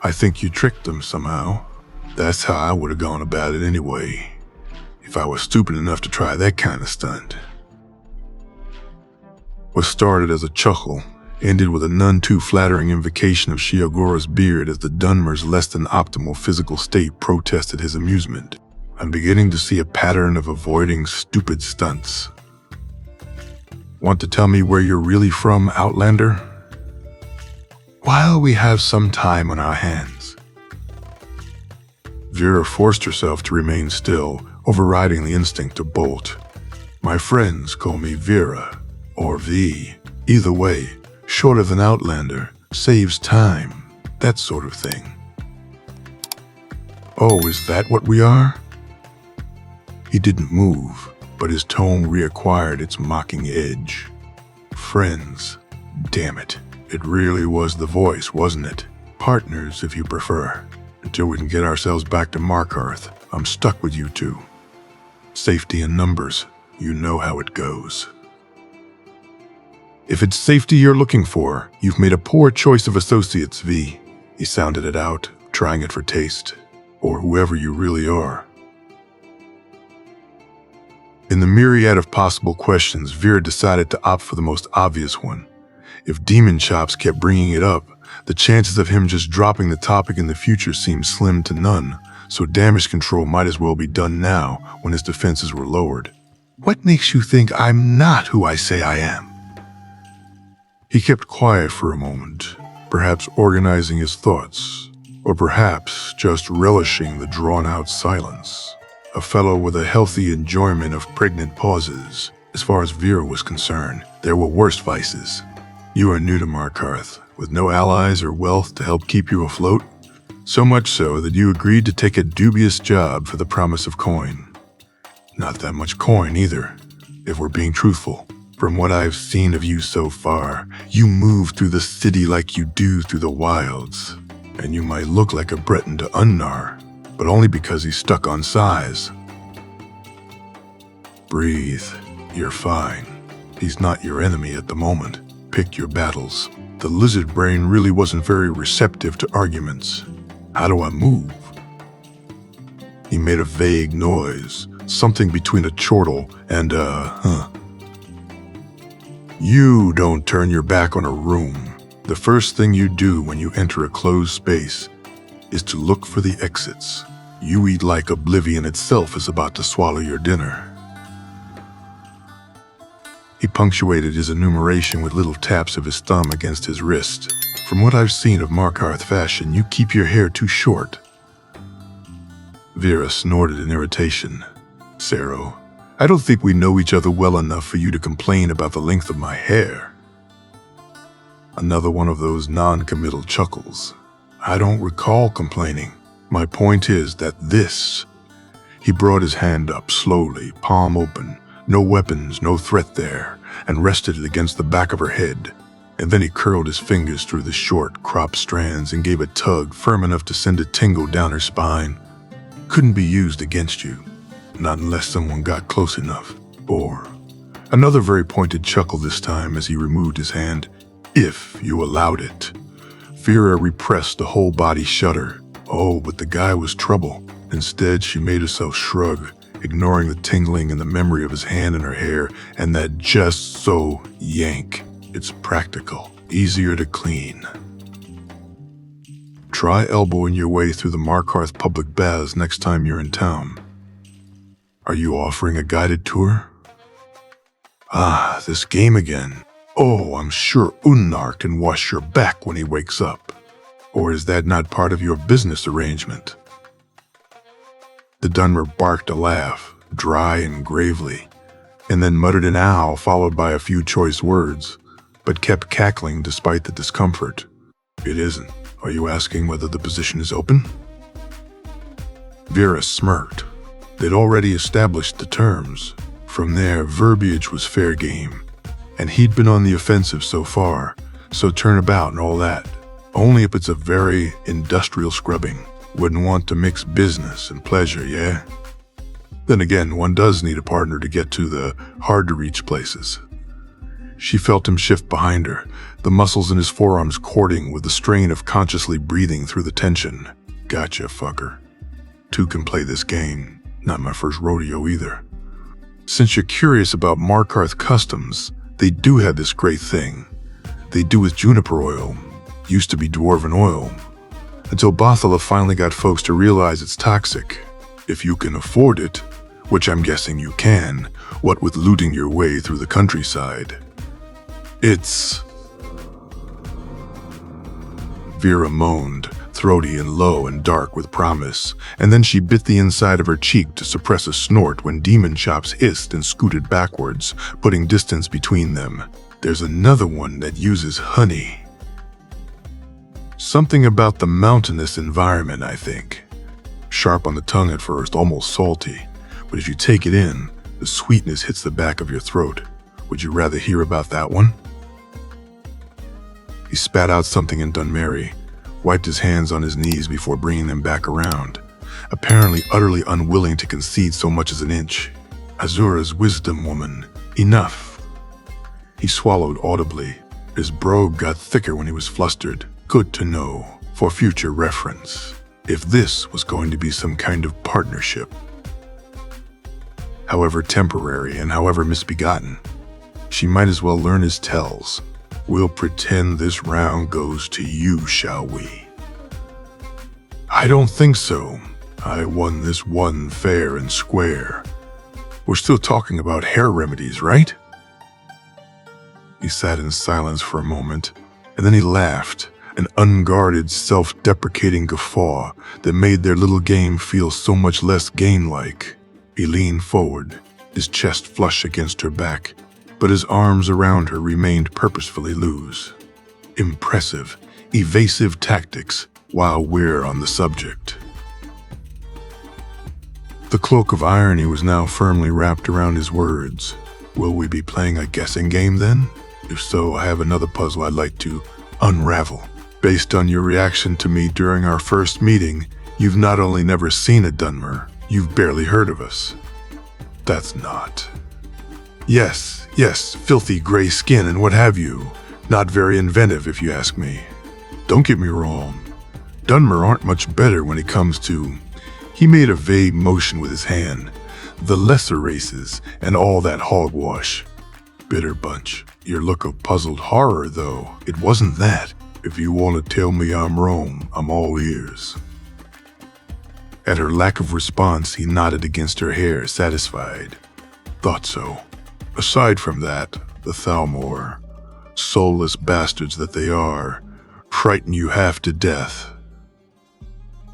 I think you tricked them somehow. That's how I would have gone about it anyway, if I was stupid enough to try that kind of stunt. What started as a chuckle ended with a none too flattering invocation of Shiogura's beard as the Dunmer's less than optimal physical state protested his amusement. I'm beginning to see a pattern of avoiding stupid stunts. Want to tell me where you're really from, Outlander? While we have some time on our hands. Vera forced herself to remain still, overriding the instinct to bolt. My friends call me Vera, or V. Either way, shorter than Outlander, saves time, that sort of thing. Oh, is that what we are? He didn't move, but his tone reacquired its mocking edge. Friends, damn it. It really was the voice, wasn't it? Partners, if you prefer. Until we can get ourselves back to Markarth, I'm stuck with you two. Safety in numbers, you know how it goes. If it's safety you're looking for, you've made a poor choice of associates, V. He sounded it out, trying it for taste. Or whoever you really are. In the myriad of possible questions, Vera decided to opt for the most obvious one. If Demon Chops kept bringing it up, the chances of him just dropping the topic in the future seemed slim to none, so damage control might as well be done now when his defenses were lowered. What makes you think I'm not who I say I am? He kept quiet for a moment, perhaps organizing his thoughts, or perhaps just relishing the drawn-out silence. A fellow with a healthy enjoyment of pregnant pauses. As far as Vera was concerned, there were worse vices. You are new to Markarth, with no allies or wealth to help keep you afloat. So much so that you agreed to take a dubious job for the promise of coin. Not that much coin either, if we're being truthful. From what I've seen of you so far, you move through the city like you do through the wilds. And you might look like a Breton to Unnar, but only because he's stuck on size. Breathe. You're fine. He's not your enemy at the moment. Pick your battles. The lizard brain really wasn't very receptive to arguments. How do I move? He made a vague noise, something between a chortle and You don't turn your back on a room. The first thing you do when you enter a closed space is to look for the exits. You eat like oblivion itself is about to swallow your dinner. He punctuated his enumeration with little taps of his thumb against his wrist. From what I've seen of Markarth fashion, you keep your hair too short. Vera snorted in irritation. Sero, I don't think we know each other well enough for you to complain about the length of my hair. Another one of those non-committal chuckles. I don't recall complaining. My point is that this... He brought his hand up slowly, palm open. No weapons, no threat there, and rested it against the back of her head. And then he curled his fingers through the short, cropped strands and gave a tug firm enough to send a tingle down her spine. Couldn't be used against you, not unless someone got close enough. Or another very pointed chuckle this time as he removed his hand. If you allowed it. Vera repressed a whole body shudder. Oh, but the guy was trouble. Instead, she made herself shrug, ignoring the tingling and the memory of his hand in her hair and that just so yank. It's practical, easier to clean. Try elbowing your way through the Markarth public baths next time you're in town. Are you offering a guided tour? Ah, this game again. Oh, I'm sure Unnar can wash your back when he wakes up. Or is that not part of your business arrangement? The Dunmer barked a laugh, dry and gravely, and then muttered an ow followed by a few choice words, but kept cackling despite the discomfort. It isn't. Are you asking whether the position is open? Vera smirked. They'd already established the terms. From there, verbiage was fair game. And he'd been on the offensive so far, so turnabout and all that. Only if it's a very industrial scrubbing. Wouldn't want to mix business and pleasure, yeah? Then again, one does need a partner to get to the hard-to-reach places. She felt him shift behind her, the muscles in his forearms cording with the strain of consciously breathing through the tension. Gotcha, fucker. Two can play this game. Not my first rodeo either. Since you're curious about Markarth customs, they do have this great thing. They do with juniper oil. Used to be dwarven oil. Until Bothala finally got folks to realize it's toxic. If you can afford it, which I'm guessing you can, what with looting your way through the countryside. It's... Vera moaned, throaty and low and dark with promise, and then she bit the inside of her cheek to suppress a snort when demon chops hissed and scooted backwards, putting distance between them. There's another one that uses honey. Something about the mountainous environment, I think. Sharp on the tongue at first, almost salty, but as you take it in, the sweetness hits the back of your throat. Would you rather hear about that one? He spat out something in Dunmeri, wiped his hands on his knees before bringing them back around, apparently utterly unwilling to concede so much as an inch. Azura's wisdom woman. Enough. He swallowed audibly. His brogue got thicker when he was flustered. Good to know, for future reference, if this was going to be some kind of partnership. However temporary and however misbegotten, she might as well learn his tells. We'll pretend this round goes to you, shall we? I don't think so. I won this one fair and square. We're still talking about hair remedies, right? He sat in silence for a moment, and then he laughed, an unguarded, self-deprecating guffaw that made their little game feel so much less game-like. He leaned forward, his chest flush against her back, but his arms around her remained purposefully loose. Impressive, evasive tactics while we're on the subject. The cloak of irony was now firmly wrapped around his words. Will we be playing a guessing game then? If so, I have another puzzle I'd like to unravel. Based on your reaction to me during our first meeting, you've not only never seen a Dunmer, you've barely heard of us. That's not. Yes, filthy gray skin and what have you. Not very inventive if you ask me. Don't get me wrong. Dunmer aren't much better when it comes to... He made a vague motion with his hand. The lesser races and all that hogwash. Bitter bunch. Your look of puzzled horror, though, it wasn't that. If you want to tell me I'm wrong, I'm all ears. At her lack of response, he nodded against her hair, satisfied. Thought so. Aside from that, the Thalmor, soulless bastards that they are, frighten you half to death.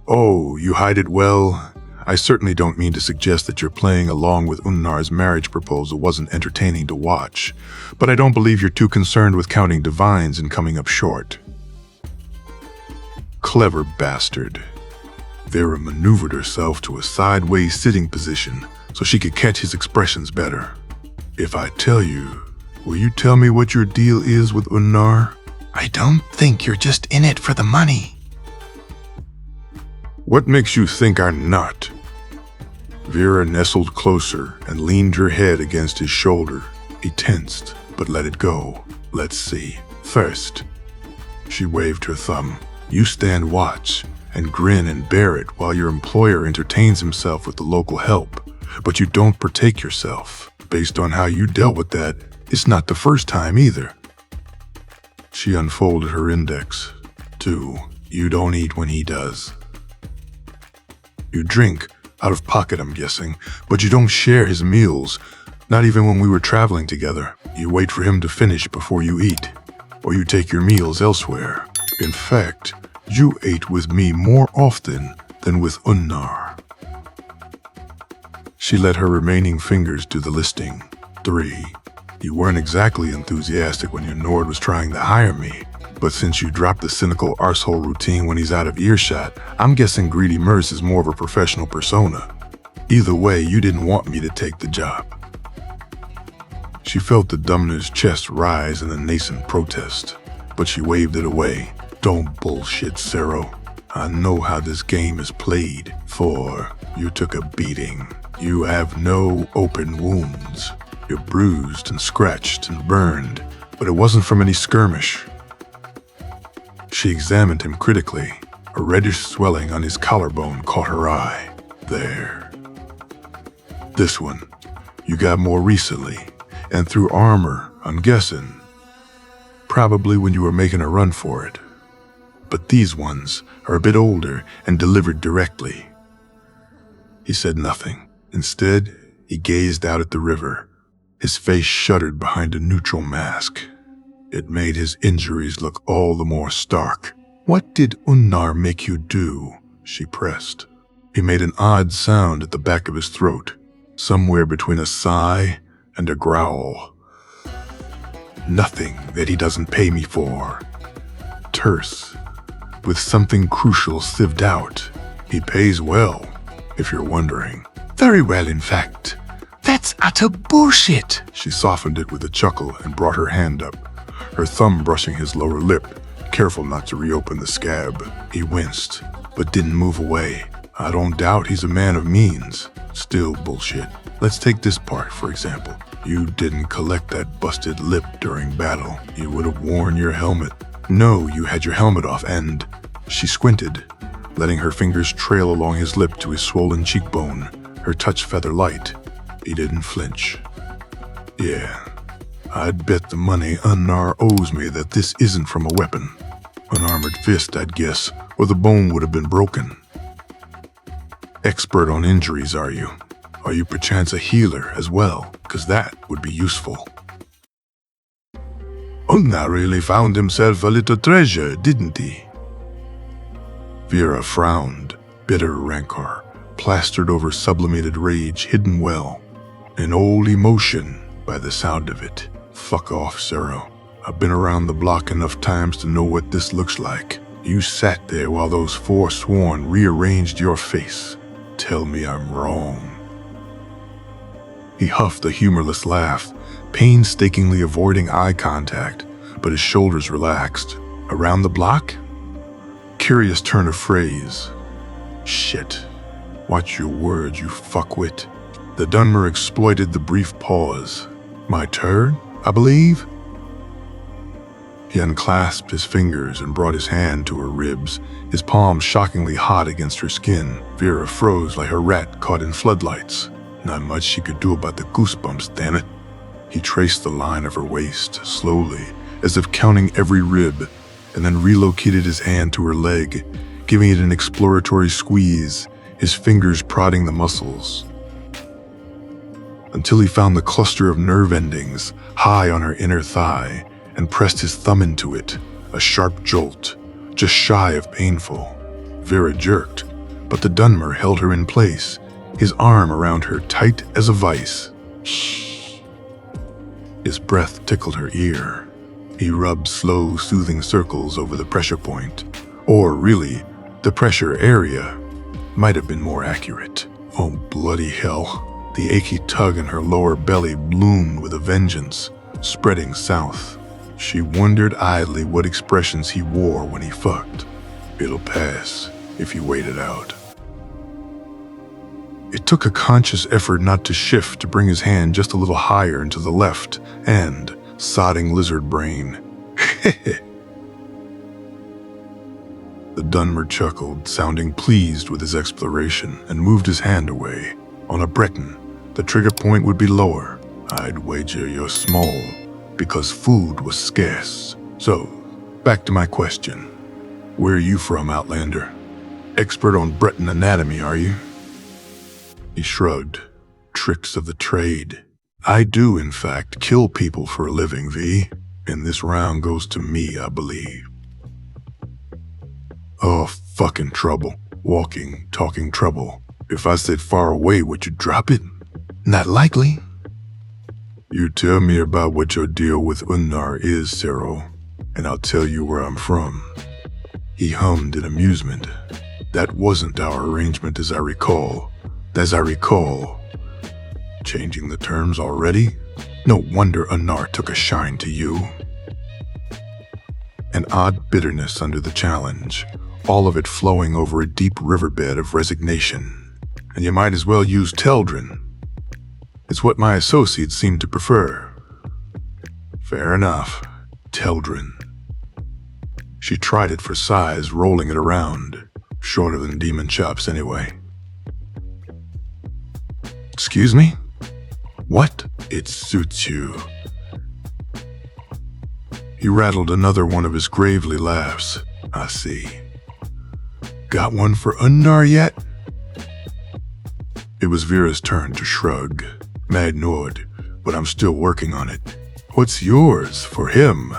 Oh, you hide it well. I certainly don't mean to suggest that your playing along with Unnar's marriage proposal wasn't entertaining to watch, but I don't believe you're too concerned with counting divines and coming up short. Clever bastard. Vera maneuvered herself to a sideways sitting position so she could catch his expressions better. If I tell you, will you tell me what your deal is with Unnar? I don't think you're just in it for the money. What makes you think I'm not? Vera nestled closer and leaned her head against his shoulder. He tensed, but let it go. Let's see. First, she waved her thumb. You stand watch and grin and bear it while your employer entertains himself with the local help. But you don't partake yourself. Based on how you dealt with that, it's not the first time either. She unfolded her index. 2. You don't eat when he does. You drink, out of pocket I'm guessing, but you don't share his meals, not even when we were traveling together. You wait for him to finish before you eat, or you take your meals elsewhere. In fact, you ate with me more often than with Unnar. She let her remaining fingers do the listing. 3. You weren't exactly enthusiastic when your Nord was trying to hire me, but since you dropped the cynical arsehole routine when he's out of earshot, I'm guessing Greedy Merce is more of a professional persona. Either way, you didn't want me to take the job. She felt the Dumner's chest rise in a nascent protest, but she waved it away. Don't bullshit, Cero. I know how this game is played. 4. You took a beating. You have no open wounds. You're bruised and scratched and burned, but it wasn't from any skirmish. She examined him critically. A reddish swelling on his collarbone caught her eye. There. This one. You got more recently, and through armor, I'm guessing. Probably when you were making a run for it. But these ones are a bit older and delivered directly. He said nothing. Instead, he gazed out at the river. His face shuddered behind a neutral mask. It made his injuries look all the more stark. What did Unnar make you do? She pressed. He made an odd sound at the back of his throat, somewhere between a sigh and a growl. Nothing that he doesn't pay me for. Terse, with something crucial sieved out. He pays well, if you're wondering. Very well, in fact. That's utter bullshit. She softened it with a chuckle and brought her hand up, her thumb brushing his lower lip, careful not to reopen the scab. He winced, but didn't move away. I don't doubt he's a man of means. Still bullshit. Let's take this part, for example. You didn't collect that busted lip during battle. You would have worn your helmet. No, you had your helmet off and... She squinted, letting her fingers trail along his lip to his swollen cheekbone, her touch feather light. He didn't flinch. Yeah, I'd bet the money Unnar owes me that this isn't from a weapon. An armored fist, I'd guess, or the bone would have been broken. Expert on injuries, are you? Are you perchance a healer as well? 'Cause that would be useful. Unnar really found himself a little treasure, didn't he? Vera frowned, bitter rancor, plastered over sublimated rage hidden well. An old emotion, by the sound of it. Fuck off, Cero. I've been around the block enough times to know what this looks like. You sat there while those forsworn rearranged your face. Tell me I'm wrong. He huffed a humorless laugh, painstakingly avoiding eye contact, but his shoulders relaxed. Around the block? Curious turn of phrase. Shit. Watch your words, you fuckwit. The Dunmer exploited the brief pause. My turn, I believe? He unclasped his fingers and brought his hand to her ribs, his palm shockingly hot against her skin. Vera froze like a rat caught in floodlights. Not much she could do about the goosebumps, damn it. He traced the line of her waist, slowly, as if counting every rib, and then relocated his hand to her leg, giving it an exploratory squeeze, his fingers prodding the muscles, until he found the cluster of nerve endings high on her inner thigh and pressed his thumb into it, a sharp jolt, just shy of painful. Vera jerked, but the Dunmer held her in place, his arm around her tight as a vice. Shh. His breath tickled her ear. He rubbed slow, soothing circles over the pressure point, or really, the pressure area might have been more accurate. Oh, bloody hell. The achy tug in her lower belly bloomed with a vengeance, spreading south. She wondered idly what expressions he wore when he fucked. It'll pass if you wait it out. It took a conscious effort not to shift to bring his hand just a little higher and to the left, and, sodding lizard brain, The Dunmer chuckled, sounding pleased with his exploration, and moved his hand away. On a Breton, the trigger point would be lower. I'd wager you're small, because food was scarce. So, back to my question. Where are you from, Outlander? Expert on Breton anatomy, are you? He shrugged. Tricks of the trade. I do, in fact, kill people for a living, V. And this round goes to me, I believe. Oh, fucking trouble. Walking, talking trouble. If I said far away, would you drop it? Not likely. You tell me about what your deal with Unnar is, Cyril, and I'll tell you where I'm from. He hummed in amusement. That wasn't our arrangement as I recall. Changing the terms already? No wonder Unnar took a shine to you. An odd bitterness under the challenge, all of it flowing over a deep riverbed of resignation. And you might as well use Teldrin. It's what my associates seem to prefer. Fair enough. Teldrin. She tried it for size, rolling it around. Shorter than demon chops, anyway. Excuse me? What? It suits you. He rattled another one of his gravely laughs. I see. Got one for Unnar yet? It was Vera's turn to shrug. Mad Nord, but I'm still working on it. What's yours for him?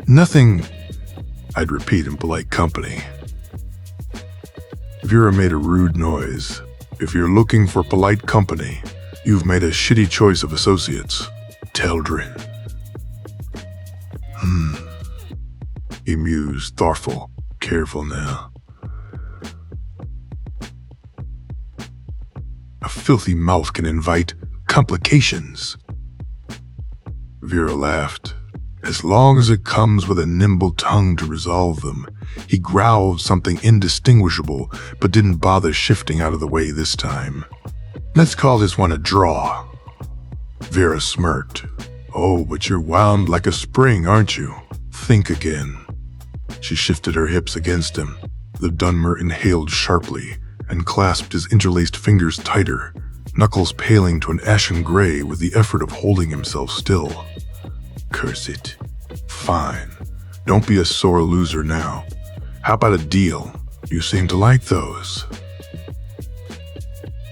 Nothing, I'd repeat in polite company. Vera made a rude noise. If you're looking for polite company, you've made a shitty choice of associates. Teldrin. He mused, thoughtful. Careful now. A filthy mouth can invite complications. Vera laughed. As long as it comes with a nimble tongue to resolve them. He growled something indistinguishable, but didn't bother shifting out of the way this time. Let's call this one a draw. Vera smirked. Oh, but you're wound like a spring, aren't you? Think again. She shifted her hips against him. The Dunmer inhaled sharply and clasped his interlaced fingers tighter, knuckles paling to an ashen gray with the effort of holding himself still. Curse it. Fine. Don't be a sore loser now. How about a deal? You seem to like those.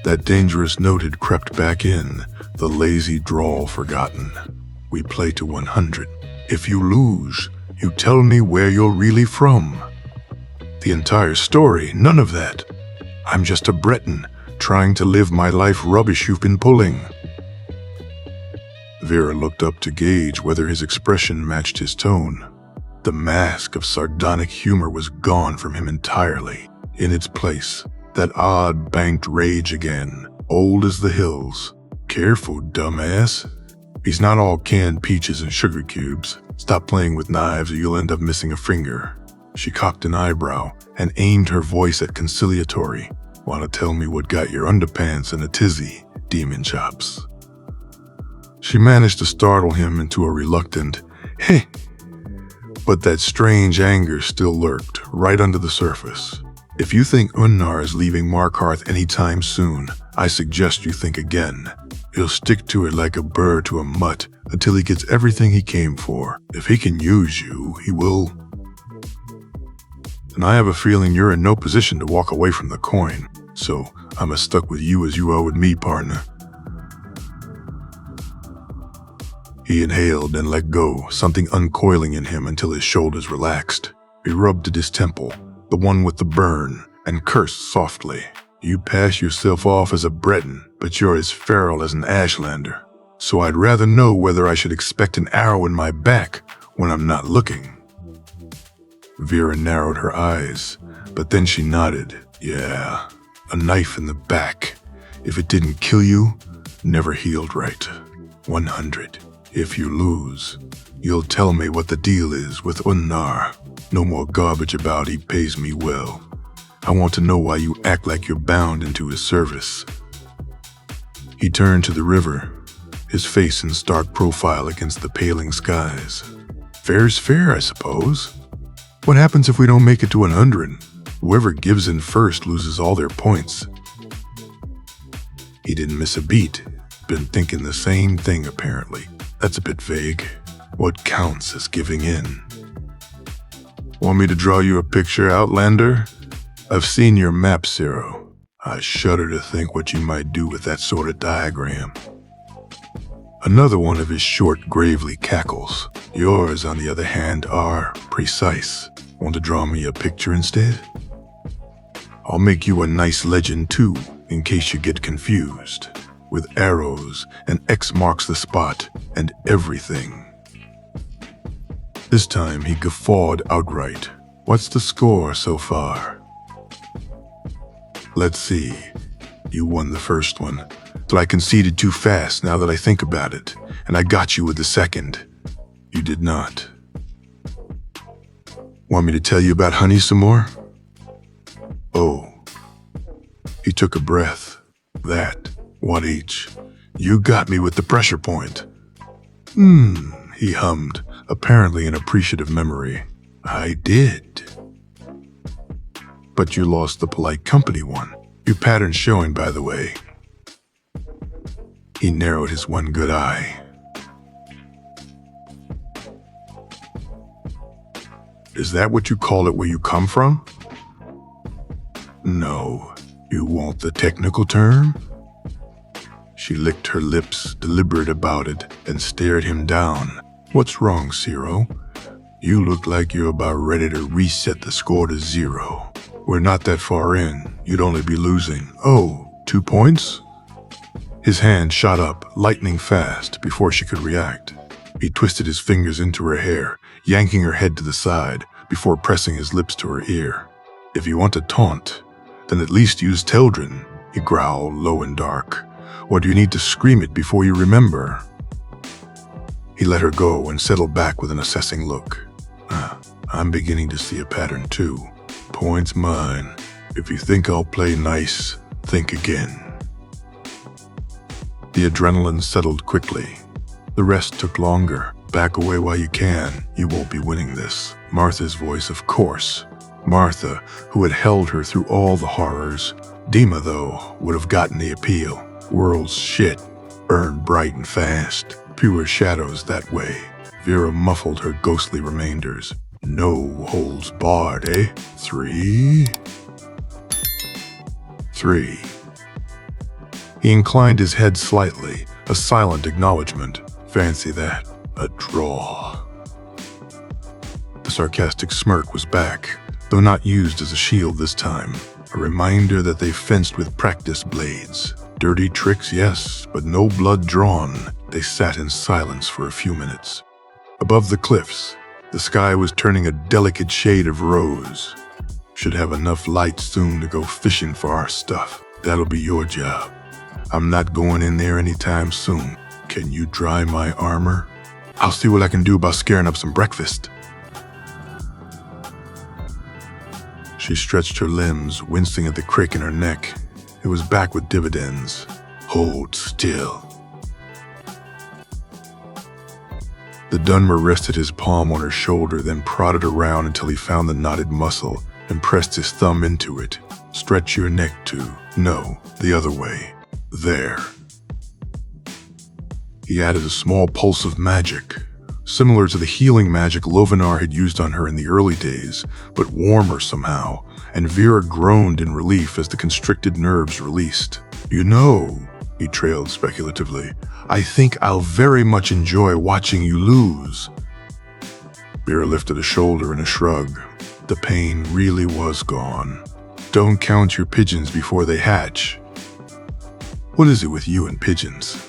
That dangerous note had crept back in, the lazy drawl forgotten. We play to 100. If you lose, you tell me where you're really from. The entire story, none of that. I'm just a Breton, trying to live my life rubbish you've been pulling. Vera looked up to gauge whether his expression matched his tone. The mask of sardonic humor was gone from him entirely. In its place, that odd banked rage again, old as the hills. Careful, dumbass. He's not all canned peaches and sugar cubes. Stop playing with knives or you'll end up missing a finger. She cocked an eyebrow and aimed her voice at conciliatory. Want to tell me what got your underpants in a tizzy, demon chops? She managed to startle him into a reluctant, heh. But that strange anger still lurked, right under the surface. If you think Unnar is leaving Markarth anytime soon, I suggest you think again. He'll stick to it like a burr to a mutt until he gets everything he came for. If he can use you, he will. And I have a feeling you're in no position to walk away from the coin, so I'm as stuck with you as you are with me, partner. He inhaled and let go, something uncoiling in him until his shoulders relaxed. He rubbed at his temple, the one with the burn, and cursed softly. You pass yourself off as a Breton, but you're as feral as an Ashlander. So I'd rather know whether I should expect an arrow in my back when I'm not looking. Vera narrowed her eyes, but then she nodded. Yeah, a knife in the back. If it didn't kill you, never healed right. 100. If you lose, you'll tell me what the deal is with Unnar. No more garbage about he pays me well. I want to know why you act like you're bound into his service. He turned to the river, his face in stark profile against the paling skies. Fair's fair, I suppose. What happens if we don't make it to 100? Whoever gives in first loses all their points. He didn't miss a beat. Been thinking the same thing, apparently. That's a bit vague. What counts as giving in? Want me to draw you a picture, Outlander? I've seen your map, Zero. I shudder to think what you might do with that sort of diagram. Another one of his short, gravely cackles. Yours, on the other hand, are precise. Want to draw me a picture instead? I'll make you a nice legend, too, in case you get confused. With arrows, and X marks the spot, and everything. This time he guffawed outright. What's the score so far? Let's see. You won the first one, but I conceded too fast now that I think about it, and I got you with the second. You did not. Want me to tell you about honey some more? Oh. He took a breath. That, what each? You got me with the pressure point. He hummed, apparently in appreciative memory. I did. But you lost the polite company one. Your pattern's showing, by the way. He narrowed his one good eye. Is that what you call it where you come from? No. You want the technical term? She licked her lips, deliberate about it, and stared him down. What's wrong, Zero? You look like you're about ready to reset the score to 0. We're not that far in. You'd only be losing. Oh, 2 points? His hand shot up, lightning fast, before she could react. He twisted his fingers into her hair, yanking her head to the side, before pressing his lips to her ear. If you want to taunt, then at least use Teldrin, he growled, low and dark. Or do you need to scream it before you remember? He let her go and settled back with an assessing look. I'm beginning to see a pattern too. Points mine. If you think I'll play nice, think again. The adrenaline settled quickly. The rest took longer. Back away while you can. You won't be winning this. Martha's voice, of course. Martha, who had held her through all the horrors. Dima, though, would have gotten the appeal. World's shit. Burned bright and fast. Pure shadows that way. Vera muffled her ghostly remainders. No holds barred, eh? 3. He inclined his head slightly, a silent acknowledgement. Fancy that. A draw. The sarcastic smirk was back, though not used as a shield this time. A reminder that they fenced with practice blades. Dirty tricks, yes, but no blood drawn. They sat in silence for a few minutes. Above the cliffs, the sky was turning a delicate shade of rose. Should have enough light soon to go fishing for our stuff. That'll be your job. I'm not going in there anytime soon. Can you dry my armor? I'll see what I can do about scaring up some breakfast. She stretched her limbs, wincing at the crick in her neck. It was back with dividends. Hold still. The Dunmer rested his palm on her shoulder, then prodded around until he found the knotted muscle and pressed his thumb into it. Stretch your neck too. No, the other way. There. He added a small pulse of magic, similar to the healing magic Lovenar had used on her in the early days, but warmer somehow, and Vera groaned in relief as the constricted nerves released. You know, he trailed speculatively, I think I'll very much enjoy watching you lose. Vera lifted a shoulder in a shrug. The pain really was gone. Don't count your pigeons before they hatch. What is it with you and pigeons?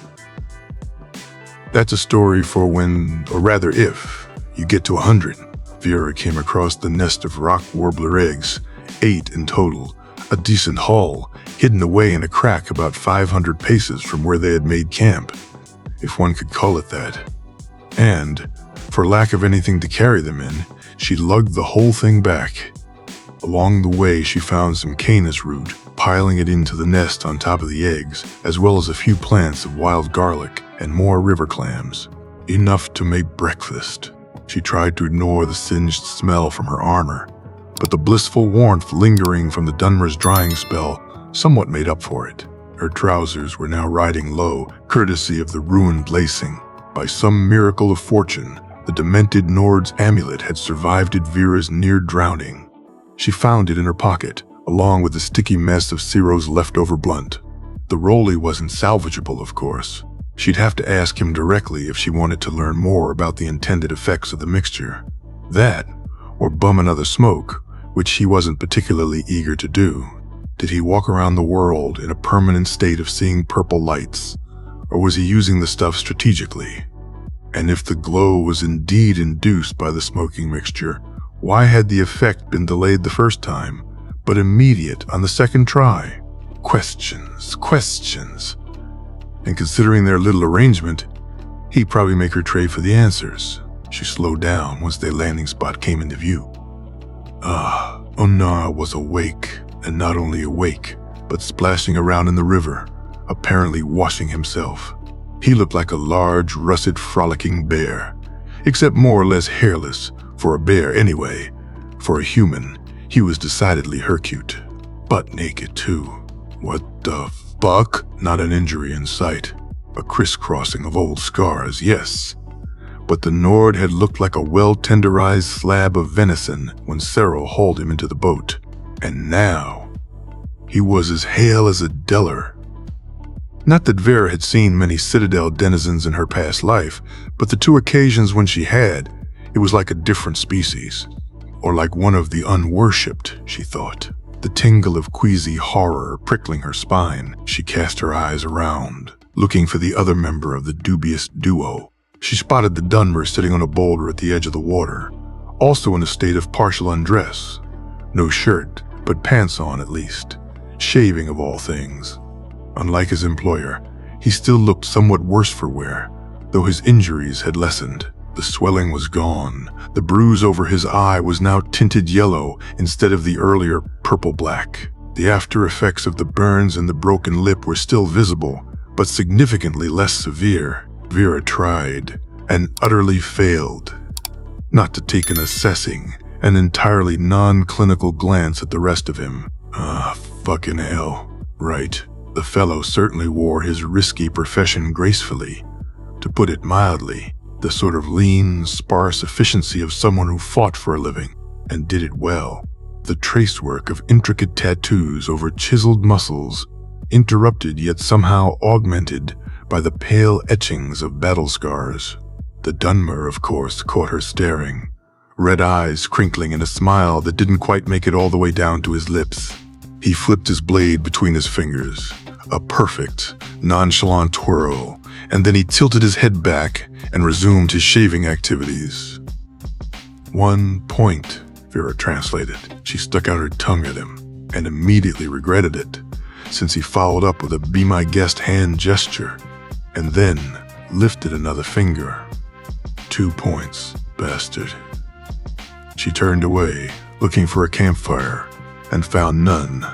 That's a story for when, or rather if, you get to 100. Vera came across the nest of rock warbler eggs, 8 in total, a decent haul, hidden away in a crack about 500 paces from where they had made camp, if one could call it that. and, for lack of anything to carry them in, she lugged the whole thing back. Along the way, she found some canis root, piling it into the nest on top of the eggs, as well as a few plants of wild garlic and more river clams. Enough to make breakfast. She tried to ignore the singed smell from her armor, but the blissful warmth lingering from the Dunmer's drying spell somewhat made up for it. Her trousers were now riding low, courtesy of the ruined lacing. By some miracle of fortune, the demented Nord's amulet had survived Vera's near drowning. She found it in her pocket, along with the sticky mess of Ciro's leftover blunt. The rolly wasn't salvageable, of course. She'd have to ask him directly if she wanted to learn more about the intended effects of the mixture. That, or bum another smoke, which he wasn't particularly eager to do. Did he walk around the world in a permanent state of seeing purple lights, or was he using the stuff strategically? And if the glow was indeed induced by the smoking mixture, why had the effect been delayed the first time, but immediate on the second try? Questions. And considering their little arrangement, he'd probably make her trade for the answers. She slowed down once their landing spot came into view. Onar was awake, and not only awake, but splashing around in the river, apparently washing himself. He looked like a large, russet, frolicking bear, except more or less hairless, for a bear anyway. For a human, he was decidedly hercute. Butt naked, too. What the fuck? Not an injury in sight. A crisscrossing of old scars, yes. But the Nord had looked like a well-tenderized slab of venison when Cero hauled him into the boat. And now, he was as hale as a Deller. Not that Vera had seen many Citadel denizens in her past life, but the two occasions when she had, it was like a different species. Or like one of the unworshipped, she thought. The tingle of queasy horror prickling her spine, she cast her eyes around, looking for the other member of the dubious duo. She spotted the Dunmer sitting on a boulder at the edge of the water, also in a state of partial undress. No shirt, but pants on at least, shaving of all things. Unlike his employer, he still looked somewhat worse for wear, though his injuries had lessened. The swelling was gone. The bruise over his eye was now tinted yellow instead of the earlier purple-black. The after effects of the burns and the broken lip were still visible, but significantly less severe. Vera tried, and utterly failed, not to take an assessing, an entirely non-clinical glance at the rest of him. Fucking hell. Right. The fellow certainly wore his risky profession gracefully. To put it mildly, the sort of lean, sparse efficiency of someone who fought for a living, and did it well. The tracework of intricate tattoos over chiseled muscles, interrupted yet somehow augmented by the pale etchings of battle scars. The Dunmer, of course, caught her staring, red eyes crinkling in a smile that didn't quite make it all the way down to his lips. He flipped his blade between his fingers, a perfect, nonchalant twirl, and then he tilted his head back and resumed his shaving activities. 1 point, Vera translated. She stuck out her tongue at him, and immediately regretted it, since he followed up with a be my guest hand gesture, and then lifted another finger. 2 points, bastard. She turned away, looking for a campfire, and found none.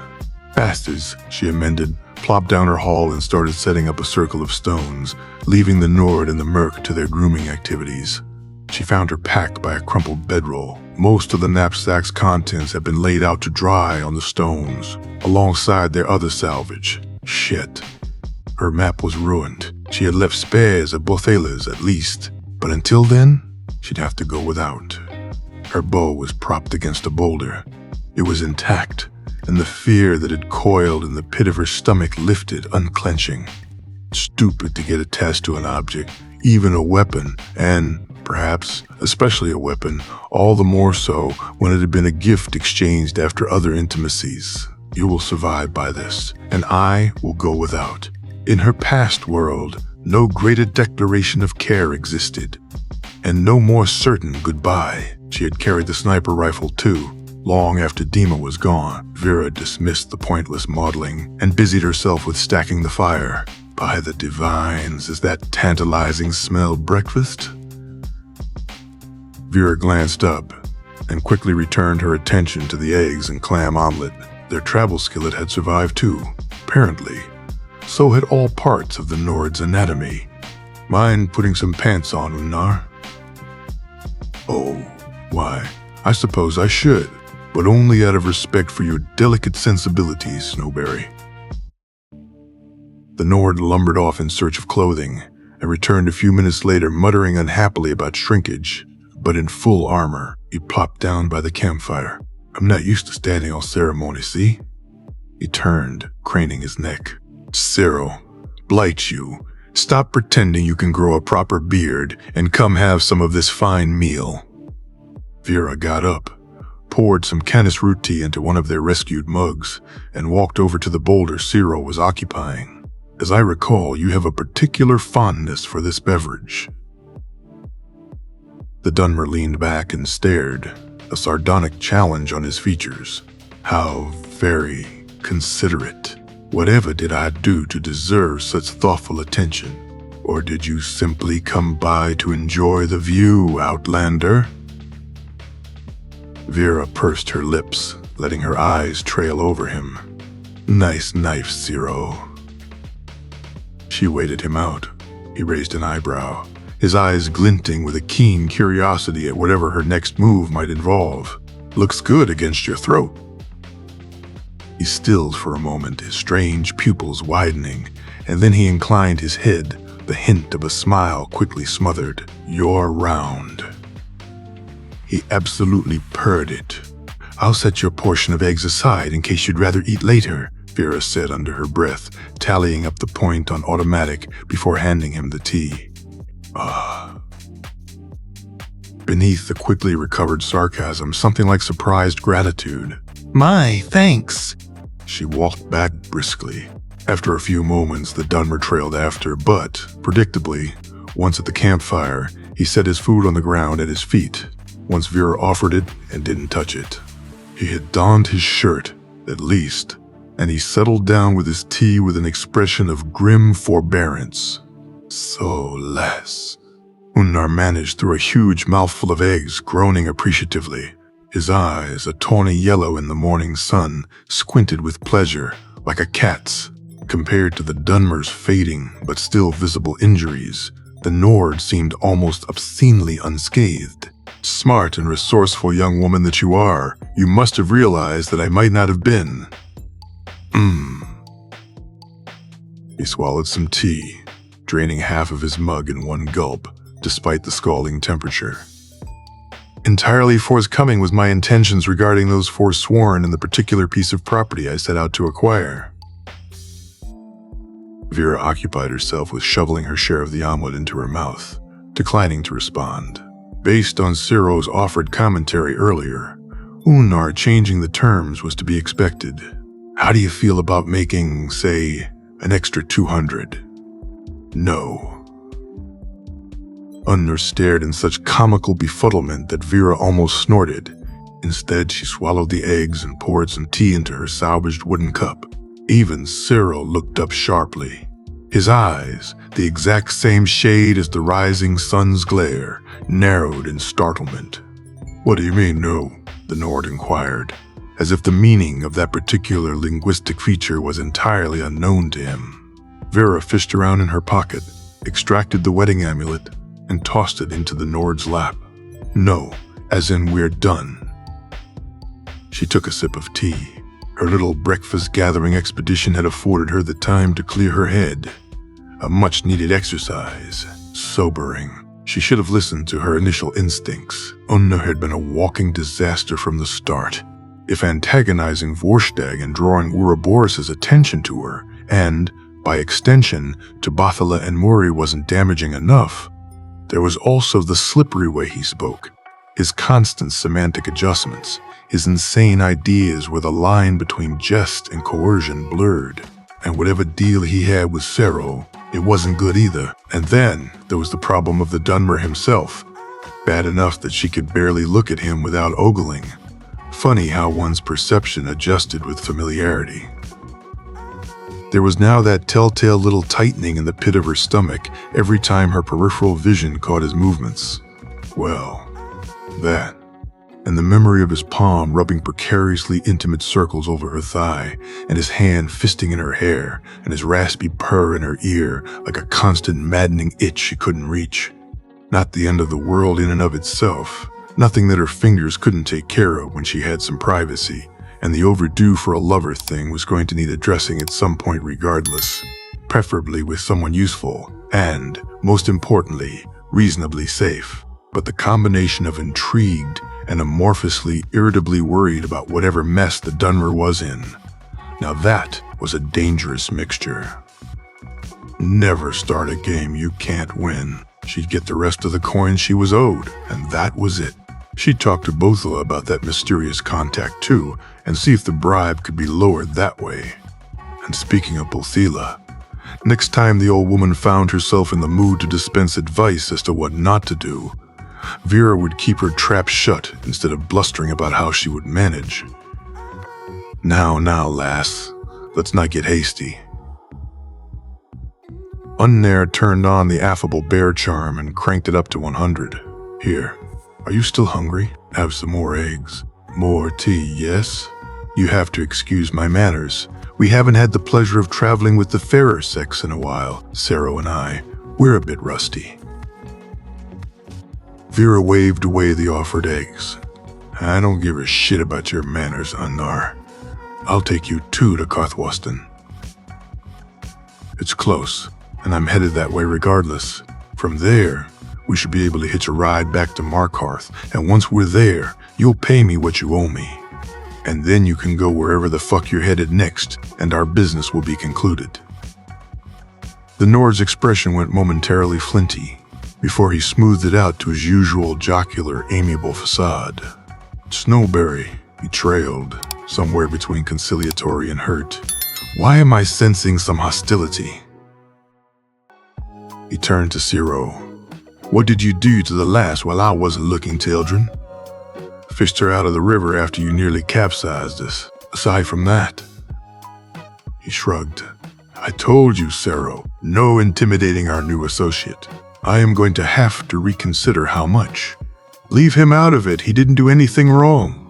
Bastards, she amended, plopped down her haul and started setting up a circle of stones, leaving the Nord and the Merc to their grooming activities. She found her pack by a crumpled bedroll. Most of the knapsack's contents had been laid out to dry on the stones, alongside their other salvage. Shit. Her map was ruined. She had left spares at Bothela's at least, but until then, she'd have to go without. Her bow was propped against a boulder. It was intact, and the fear that had coiled in the pit of her stomach lifted, unclenching. Stupid to get attached to an object, even a weapon, and, perhaps, especially a weapon, all the more so when it had been a gift exchanged after other intimacies. You will survive by this, and I will go without. In her past world, no greater declaration of care existed, and no more certain goodbye. She had carried the sniper rifle too. Long after Dima was gone, Vera dismissed the pointless modeling and busied herself with stacking the fire. By the divines, is that tantalizing smell breakfast? Vera glanced up and quickly returned her attention to the eggs and clam omelet. Their travel skillet had survived too, apparently. So had all parts of the Nord's anatomy. Mind putting some pants on, Unnar? Oh, why, I suppose I should, but only out of respect for your delicate sensibilities, Snowberry. The Nord lumbered off in search of clothing and returned a few minutes later muttering unhappily about shrinkage, but in full armor. He plopped down by the campfire. I'm not used to standing on ceremony, see? He turned, craning his neck. Cyril, blight you. Stop pretending you can grow a proper beard and come have some of this fine meal. Vera got up, poured some canis root tea into one of their rescued mugs, and walked over to the boulder Cyril was occupying. As I recall, you have a particular fondness for this beverage. The Dunmer leaned back and stared, a sardonic challenge on his features. How very considerate. Whatever did I do to deserve such thoughtful attention? Or did you simply come by to enjoy the view, Outlander? Vera pursed her lips, letting her eyes trail over him. Nice knife, Ciro. She waited him out. He raised an eyebrow, his eyes glinting with a keen curiosity at whatever her next move might involve. Looks good against your throat. He stilled for a moment, his strange pupils widening, and then he inclined his head, the hint of a smile quickly smothered. You're round. He absolutely purred it. I'll set your portion of eggs aside in case you'd rather eat later, Vera said under her breath, tallying up the point on automatic before handing him the tea. Beneath the quickly recovered sarcasm, something like surprised gratitude. My, thanks. She walked back briskly. After a few moments, the Dunmer trailed after, but, predictably, once at the campfire, he set his food on the ground at his feet, once Vera offered it and didn't touch it. He had donned his shirt, at least, and he settled down with his tea with an expression of grim forbearance. So less. Unnar managed through a huge mouthful of eggs, groaning appreciatively. His eyes, a tawny yellow in the morning sun, squinted with pleasure, like a cat's. Compared to the Dunmer's fading but still visible injuries, the Nord seemed almost obscenely unscathed. Smart and resourceful young woman that you are, you must have realized that I might not have been. He swallowed some tea, draining half of his mug in one gulp, despite the scalding temperature. Entirely forthcoming was my intentions regarding those forsworn in the particular piece of property I set out to acquire. Vera occupied herself with shoveling her share of the omelet into her mouth, declining to respond. Based on Ciro's offered commentary earlier, Unnar changing the terms was to be expected. How do you feel about making, say, an extra 200? No. Unnar stared in such comical befuddlement that Vera almost snorted. Instead, she swallowed the eggs and poured some tea into her salvaged wooden cup. Even Cyril looked up sharply. His eyes, the exact same shade as the rising sun's glare, narrowed in startlement. What do you mean, no? The Nord inquired, as if the meaning of that particular linguistic feature was entirely unknown to him. Vera fished around in her pocket, extracted the wedding amulet, and tossed it into the Nord's lap. No, as in we're done. She took a sip of tea. Her little breakfast-gathering expedition had afforded her the time to clear her head. A much-needed exercise. Sobering. She should have listened to her initial instincts. Unnar had been a walking disaster from the start. If antagonizing Vorstag and drawing Ouroboros' attention to her, and, by extension, to Bothala and Muiri wasn't damaging enough, there was also the slippery way he spoke, his constant semantic adjustments, his insane ideas where the line between jest and coercion blurred. And whatever deal he had with Cero, it wasn't good either. And then there was the problem of the Dunmer himself, bad enough that she could barely look at him without ogling. Funny how one's perception adjusted with familiarity. There was now that telltale little tightening in the pit of her stomach every time her peripheral vision caught his movements. Well, That, and the memory of his palm rubbing precariously intimate circles over her thigh, and his hand fisting in her hair, and his raspy purr in her ear like a constant maddening itch she couldn't reach. Not the end of the world in and of itself, nothing that her fingers couldn't take care of when she had some privacy, and the overdue for a lover thing was going to need addressing at some point regardless, preferably with someone useful, and, most importantly, reasonably safe. But the combination of intrigued and amorphously, irritably worried about whatever mess the Dunmer was in, now that was a dangerous mixture. Never start a game you can't win. She'd get the rest of the coins she was owed, and that was it. She'd talk to Bothela about that mysterious contact too, and see if the bribe could be lowered that way. And speaking of Bothela, next time the old woman found herself in the mood to dispense advice as to what not to do, Vera would keep her trap shut instead of blustering about how she would manage. Now, lass, let's not get hasty. Unnair turned on the affable bear charm and cranked it up to 100. Here, are you still hungry? Have some more eggs. More tea, yes? You have to excuse my manners. We haven't had the pleasure of traveling with the fairer sex in a while, Sero and I. We're a bit rusty. Vera waved away the offered eggs. I don't give a shit about your manners, Unnar. I'll take you too to Carthwaston. It's close, and I'm headed that way regardless. From there, we should be able to hitch a ride back to Markarth, and once we're there, you'll pay me what you owe me. And then you can go wherever the fuck you're headed next, and our business will be concluded. The Nord's expression went momentarily flinty, before he smoothed it out to his usual jocular, amiable facade. Snowberry, he trailed, somewhere between conciliatory and hurt. Why am I sensing some hostility? He turned to Sero. What did you do to the lass while I wasn't looking, Tildren? Fished her out of the river after you nearly capsized us. Aside from that, he shrugged. I told you, Sero, no intimidating our new associate. I am going to have to reconsider how much. Leave him out of it, he didn't do anything wrong.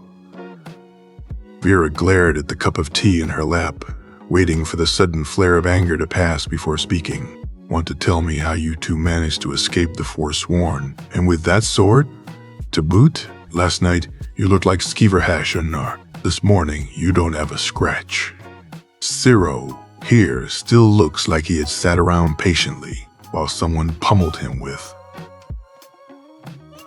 Vera glared at the cup of tea in her lap, waiting for the sudden flare of anger to pass before speaking. Want to tell me how you two managed to escape the Forsworn, and with that sword? To boot, last night you looked like skeever hash, Unnar. This morning you don't have a scratch. Sero here still looks like he had sat around patiently while someone pummeled him with.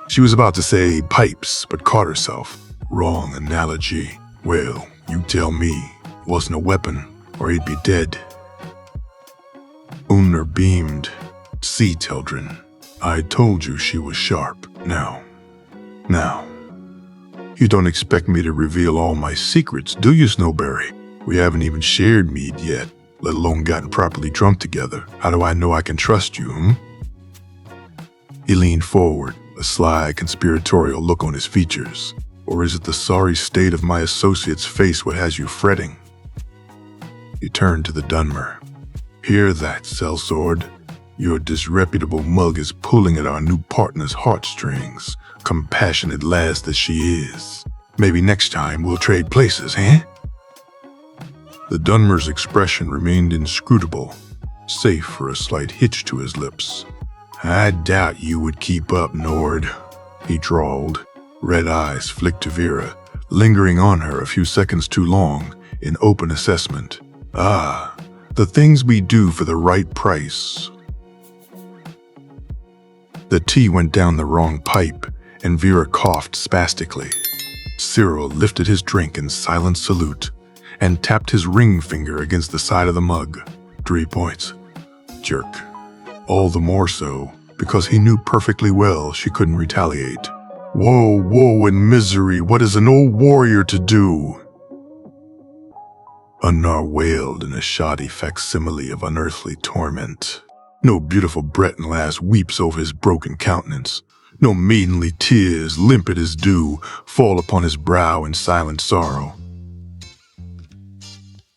She was about to say pipes, but caught herself. Wrong analogy. Well, you tell me. Wasn't a weapon, or he'd be dead. Unnar beamed. See, Tildren, I told you she was sharp. Now, you don't expect me to reveal all my secrets, do you, Snowberry? We haven't even shared mead yet, let alone gotten properly drunk together. How do I know I can trust you, He leaned forward, a sly, conspiratorial look on his features. Or is it the sorry state of my associate's face what has you fretting? He turned to the Dunmer. Hear that, sellsword? Your disreputable mug is pulling at our new partner's heartstrings, compassionate lass that she is. Maybe next time we'll trade places, eh? The Dunmer's expression remained inscrutable, save for a slight hitch to his lips. I doubt you would keep up, Nord, he drawled. Red eyes flicked to Vera, lingering on her a few seconds too long in open assessment. Ah, the things we do for the right price. The tea went down the wrong pipe, and Vera coughed spastically. Cyril lifted his drink in silent salute and tapped his ring finger against the side of the mug. 3 points. Jerk. All the more so because he knew perfectly well she couldn't retaliate. Woe and misery, what is an old warrior to do? Unnar wailed in a shoddy facsimile of unearthly torment. No beautiful Breton lass weeps over his broken countenance. No maidenly tears, limpid as dew, fall upon his brow in silent sorrow.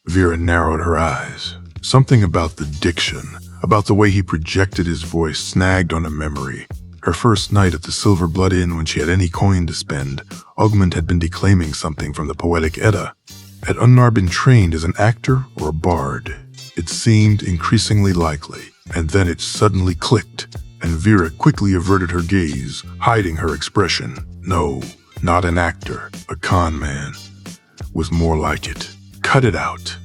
Vera narrowed her eyes. Something about the diction, about the way he projected his voice, snagged on a memory. Her first night at the Silver Blood Inn, when she had any coin to spend, Ogmund had been declaiming something from the Poetic Edda. Had Unnar been trained as an actor or a bard? It seemed increasingly likely, and then it suddenly clicked, and Vera quickly averted her gaze, hiding her expression. No, not an actor, a con man. Was more like it. Cut it out.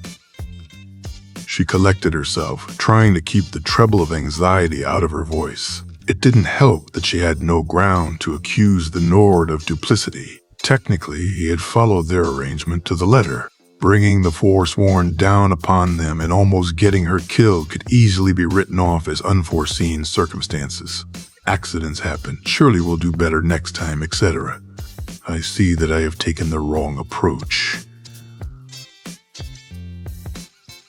She collected herself, trying to keep the treble of anxiety out of her voice. It didn't help that she had no ground to accuse the Nord of duplicity. Technically, he had followed their arrangement to the letter. Bringing the Forsworn down upon them and almost getting her killed could easily be written off as unforeseen circumstances. Accidents happen. Surely we'll do better next time, etc. I see that I have taken the wrong approach.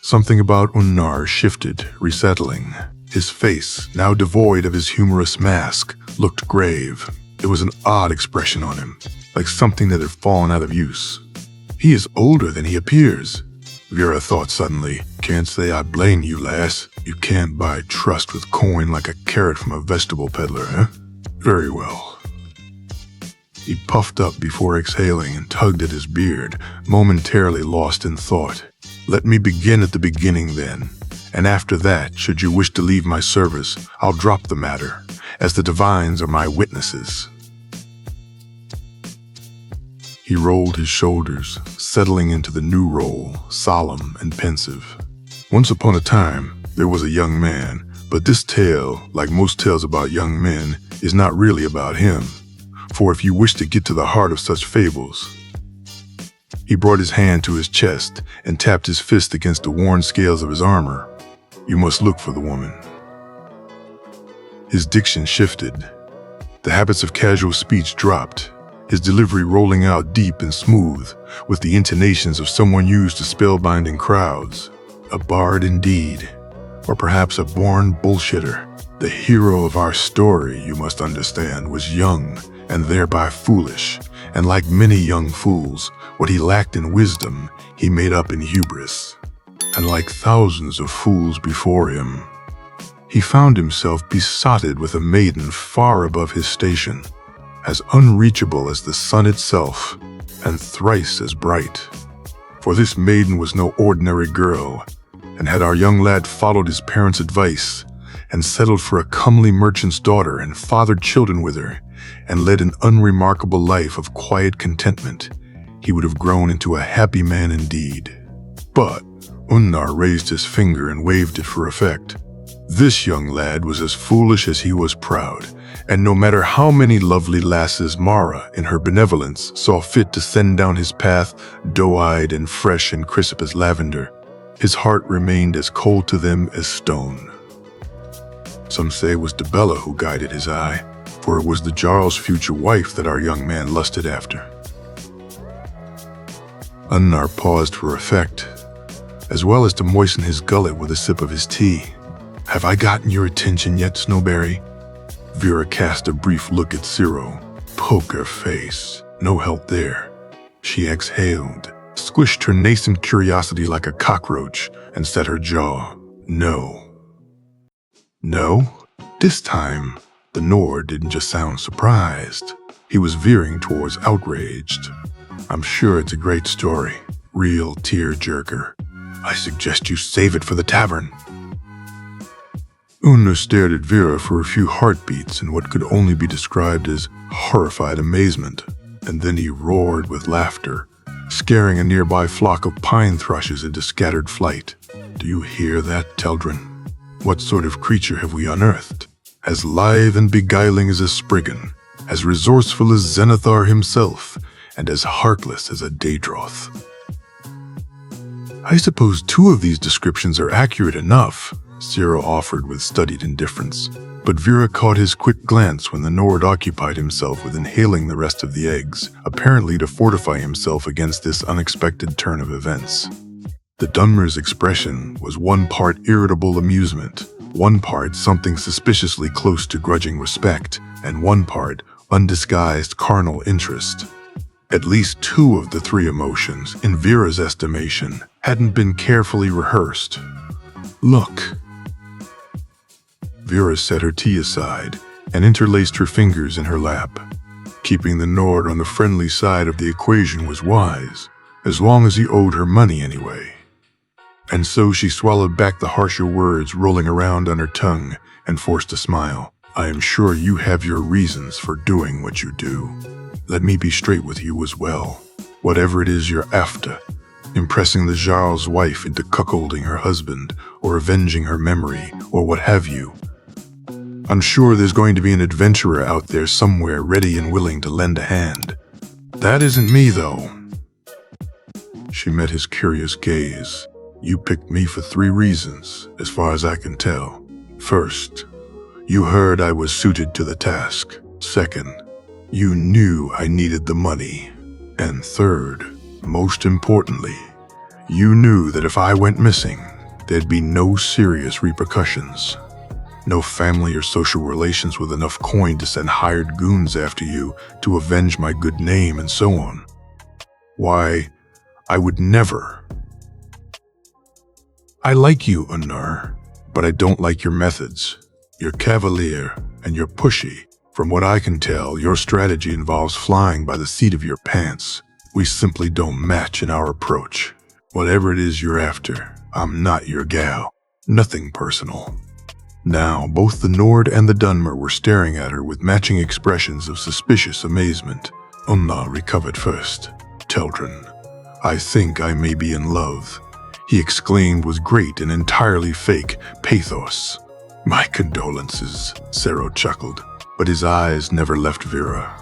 Something about Unnar shifted, resettling. His face, now devoid of his humorous mask, looked grave. There was an odd expression on him, like something that had fallen out of use. He is older than he appears, Vera thought suddenly. Can't say I blame you, lass. You can't buy trust with coin like a carrot from a vegetable peddler, huh? Very well. He puffed up before exhaling and tugged at his beard, momentarily lost in thought. Let me begin at the beginning then, and after that, should you wish to leave my service, I'll drop the matter, as the divines are my witnesses. He rolled his shoulders, settling into the new role, solemn and pensive. Once upon a time, there was a young man, but this tale, like most tales about young men, is not really about him. For if you wish to get to the heart of such fables... He brought his hand to his chest and tapped his fist against the worn scales of his armor. You must look for the woman. His diction shifted. The habits of casual speech dropped, his delivery rolling out deep and smooth, with the intonations of someone used to spellbinding crowds. A bard indeed, or perhaps a born bullshitter. The hero of our story, you must understand, was young and thereby foolish, and like many young fools, what he lacked in wisdom, he made up in hubris. And like thousands of fools before him, he found himself besotted with a maiden far above his station, as unreachable as the sun itself, and thrice as bright. For this maiden was no ordinary girl, and had our young lad followed his parents' advice, and settled for a comely merchant's daughter and fathered children with her, and led an unremarkable life of quiet contentment, he would have grown into a happy man indeed. But Unnar raised his finger and waved it for effect. This young lad was as foolish as he was proud, and no matter how many lovely lasses Mara, in her benevolence, saw fit to send down his path, doe-eyed and fresh and crisp as lavender, his heart remained as cold to them as stone. Some say it was Debella who guided his eye, for it was the Jarl's future wife that our young man lusted after. Unnar paused for effect, as well as to moisten his gullet with a sip of his tea. Have I gotten your attention yet, Snowberry? Vera cast a brief look at Ciro. Poker face. No help there. She exhaled, squished her nascent curiosity like a cockroach, and set her jaw. No. No? This time, the Nord didn't just sound surprised. He was veering towards outraged. I'm sure it's a great story. Real tear-jerker. I suggest you save it for the tavern. Unnar stared at Vera for a few heartbeats in what could only be described as horrified amazement, and then he roared with laughter, scaring a nearby flock of pine thrushes into scattered flight. Do you hear that, Teldrin? What sort of creature have we unearthed? As lithe and beguiling as a Spriggan, as resourceful as Zenithar himself, and as heartless as a Daedroth. I suppose two of these descriptions are accurate enough, Ciro offered with studied indifference, but Vera caught his quick glance when the Nord occupied himself with inhaling the rest of the eggs, apparently to fortify himself against this unexpected turn of events. The Dunmer's expression was one part irritable amusement, one part something suspiciously close to grudging respect, and one part undisguised carnal interest. At least two of the three emotions, in Vera's estimation, hadn't been carefully rehearsed. Look. Vera set her tea aside, and interlaced her fingers in her lap. Keeping the Nord on the friendly side of the equation was wise, as long as he owed her money anyway. And so she swallowed back the harsher words rolling around on her tongue and forced a smile. I am sure you have your reasons for doing what you do. Let me be straight with you as well. Whatever it is you're after, impressing the Jarl's wife into cuckolding her husband, or avenging her memory, or what have you, I'm sure there's going to be an adventurer out there somewhere ready and willing to lend a hand. That isn't me, though. She met his curious gaze. You picked me for 3 reasons, as far as I can tell. First, you heard I was suited to the task. Second, you knew I needed the money. And third, most importantly, you knew that if I went missing, there'd be no serious repercussions. No family or social relations with enough coin to send hired goons after you to avenge my good name and so on. Why, I would never. I like you, Unnar, but I don't like your methods. You're cavalier and you're pushy. From what I can tell, your strategy involves flying by the seat of your pants. We simply don't match in our approach. Whatever it is you're after, I'm not your gal. Nothing personal. Now, both the Nord and the Dunmer were staring at her with matching expressions of suspicious amazement. Unnar recovered first. Teldrin, I think I may be in love, he exclaimed with great and entirely fake pathos. My condolences, Sero chuckled, but his eyes never left Vera.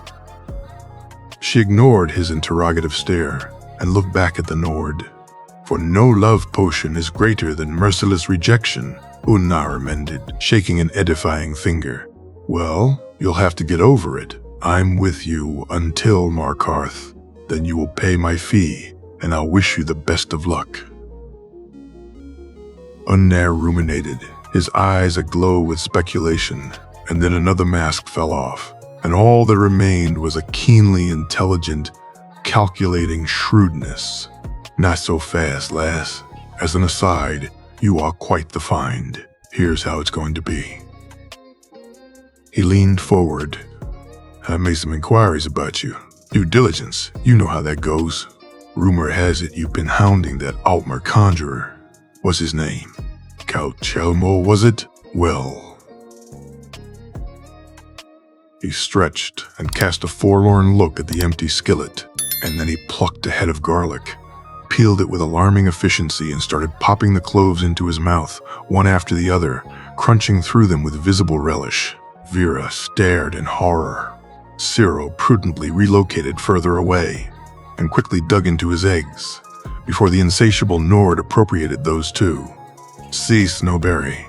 She ignored his interrogative stare and looked back at the Nord. For no love potion is greater than merciless rejection, Unnar amended, shaking an edifying finger. Well, you'll have to get over it. I'm with you until Markarth. Then you will pay my fee, and I'll wish you the best of luck. Unnar ruminated, his eyes aglow with speculation, and then another mask fell off, and all that remained was a keenly intelligent, calculating shrewdness. Not so fast, lass. As an aside, you are quite the find. Here's how it's going to be. He leaned forward. I made some inquiries about you. Due diligence, you know how that goes. Rumor has it you've been hounding that Altmer conjurer. What's his name? Count Thalmor, was it? Well. He stretched and cast a forlorn look at the empty skillet, and then he plucked a head of garlic, peeled it with alarming efficiency, and started popping the cloves into his mouth, one after the other, crunching through them with visible relish. Vera stared in horror. Cyril prudently relocated further away and quickly dug into his eggs before the insatiable Nord appropriated those too. See, Snowberry,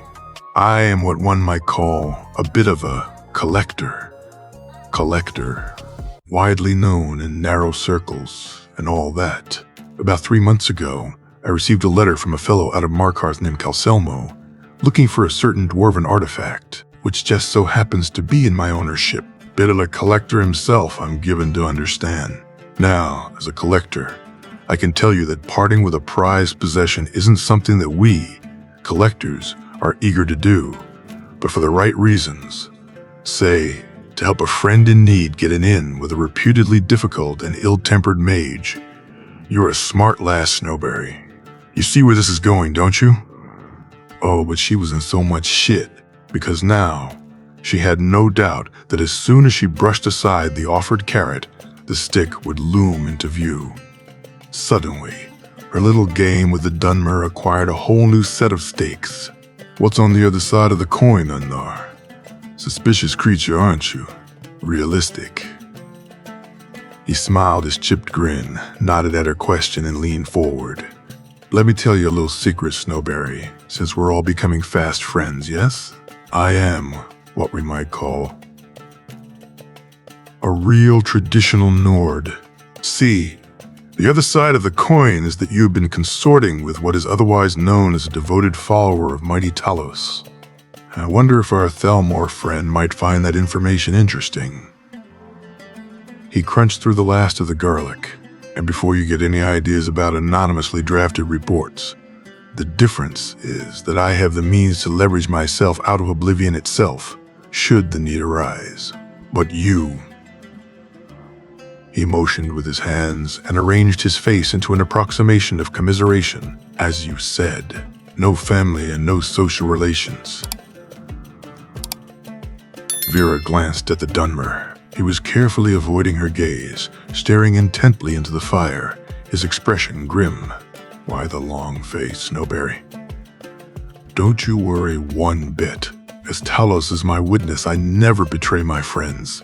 I am what one might call a bit of a collector. Widely known in narrow circles and all that. About 3 months ago, I received a letter from a fellow out of Markarth named Calselmo, looking for a certain dwarven artifact, which just so happens to be in my ownership. Bit of a collector himself, I'm given to understand. Now, as a collector, I can tell you that parting with a prized possession isn't something that we, collectors, are eager to do, but for the right reasons. Say, to help a friend in need get an in with a reputedly difficult and ill-tempered mage. You're a smart lass, Snowberry. You see where this is going, don't you? Oh, but she was in so much shit, because now she had no doubt that as soon as she brushed aside the offered carrot, the stick would loom into view. Suddenly, her little game with the Dunmer acquired a whole new set of stakes. What's on the other side of the coin, Unnar? Suspicious creature, aren't you? Realistic. He smiled his chipped grin, nodded at her question, and leaned forward. Let me tell you a little secret, Snowberry, since we're all becoming fast friends, yes? I am what we might call a real traditional Nord. See, the other side of the coin is that you have been consorting with what is otherwise known as a devoted follower of mighty Talos. I wonder if our Thalmor friend might find that information interesting. He crunched through the last of the garlic, and before you get any ideas about anonymously drafted reports, the difference is that I have the means to leverage myself out of oblivion itself, should the need arise. But you... He motioned with his hands and arranged his face into an approximation of commiseration. As you said, no family and no social relations. Vera glanced at the Dunmer. He was carefully avoiding her gaze, staring intently into the fire, his expression grim. Why the long face, Snowberry? Don't you worry one bit. As Talos is my witness, I never betray my friends.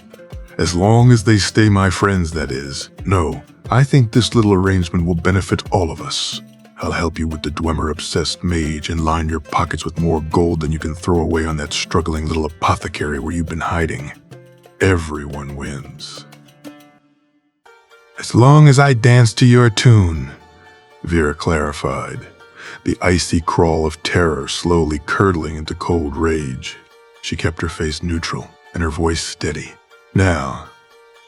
As long as they stay my friends, that is. No, I think this little arrangement will benefit all of us. I'll help you with the Dwemer-obsessed mage and line your pockets with more gold than you can throw away on that struggling little apothecary where you've been hiding. Everyone wins. As long as I dance to your tune, Vera clarified, the icy crawl of terror slowly curdling into cold rage. She kept her face neutral and her voice steady. Now,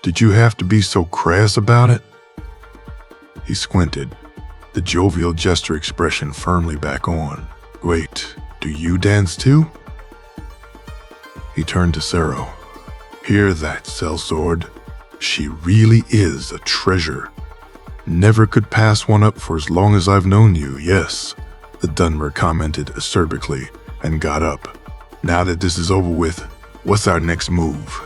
did you have to be so crass about it? He squinted, the jovial jester expression firmly back on. Wait, do you dance too? He turned to Sero. Hear that, sellsword? She really is a treasure. Never could pass one up for as long as I've known you, yes, the Dunmer commented acerbically and got up. Now that this is over with, what's our next move?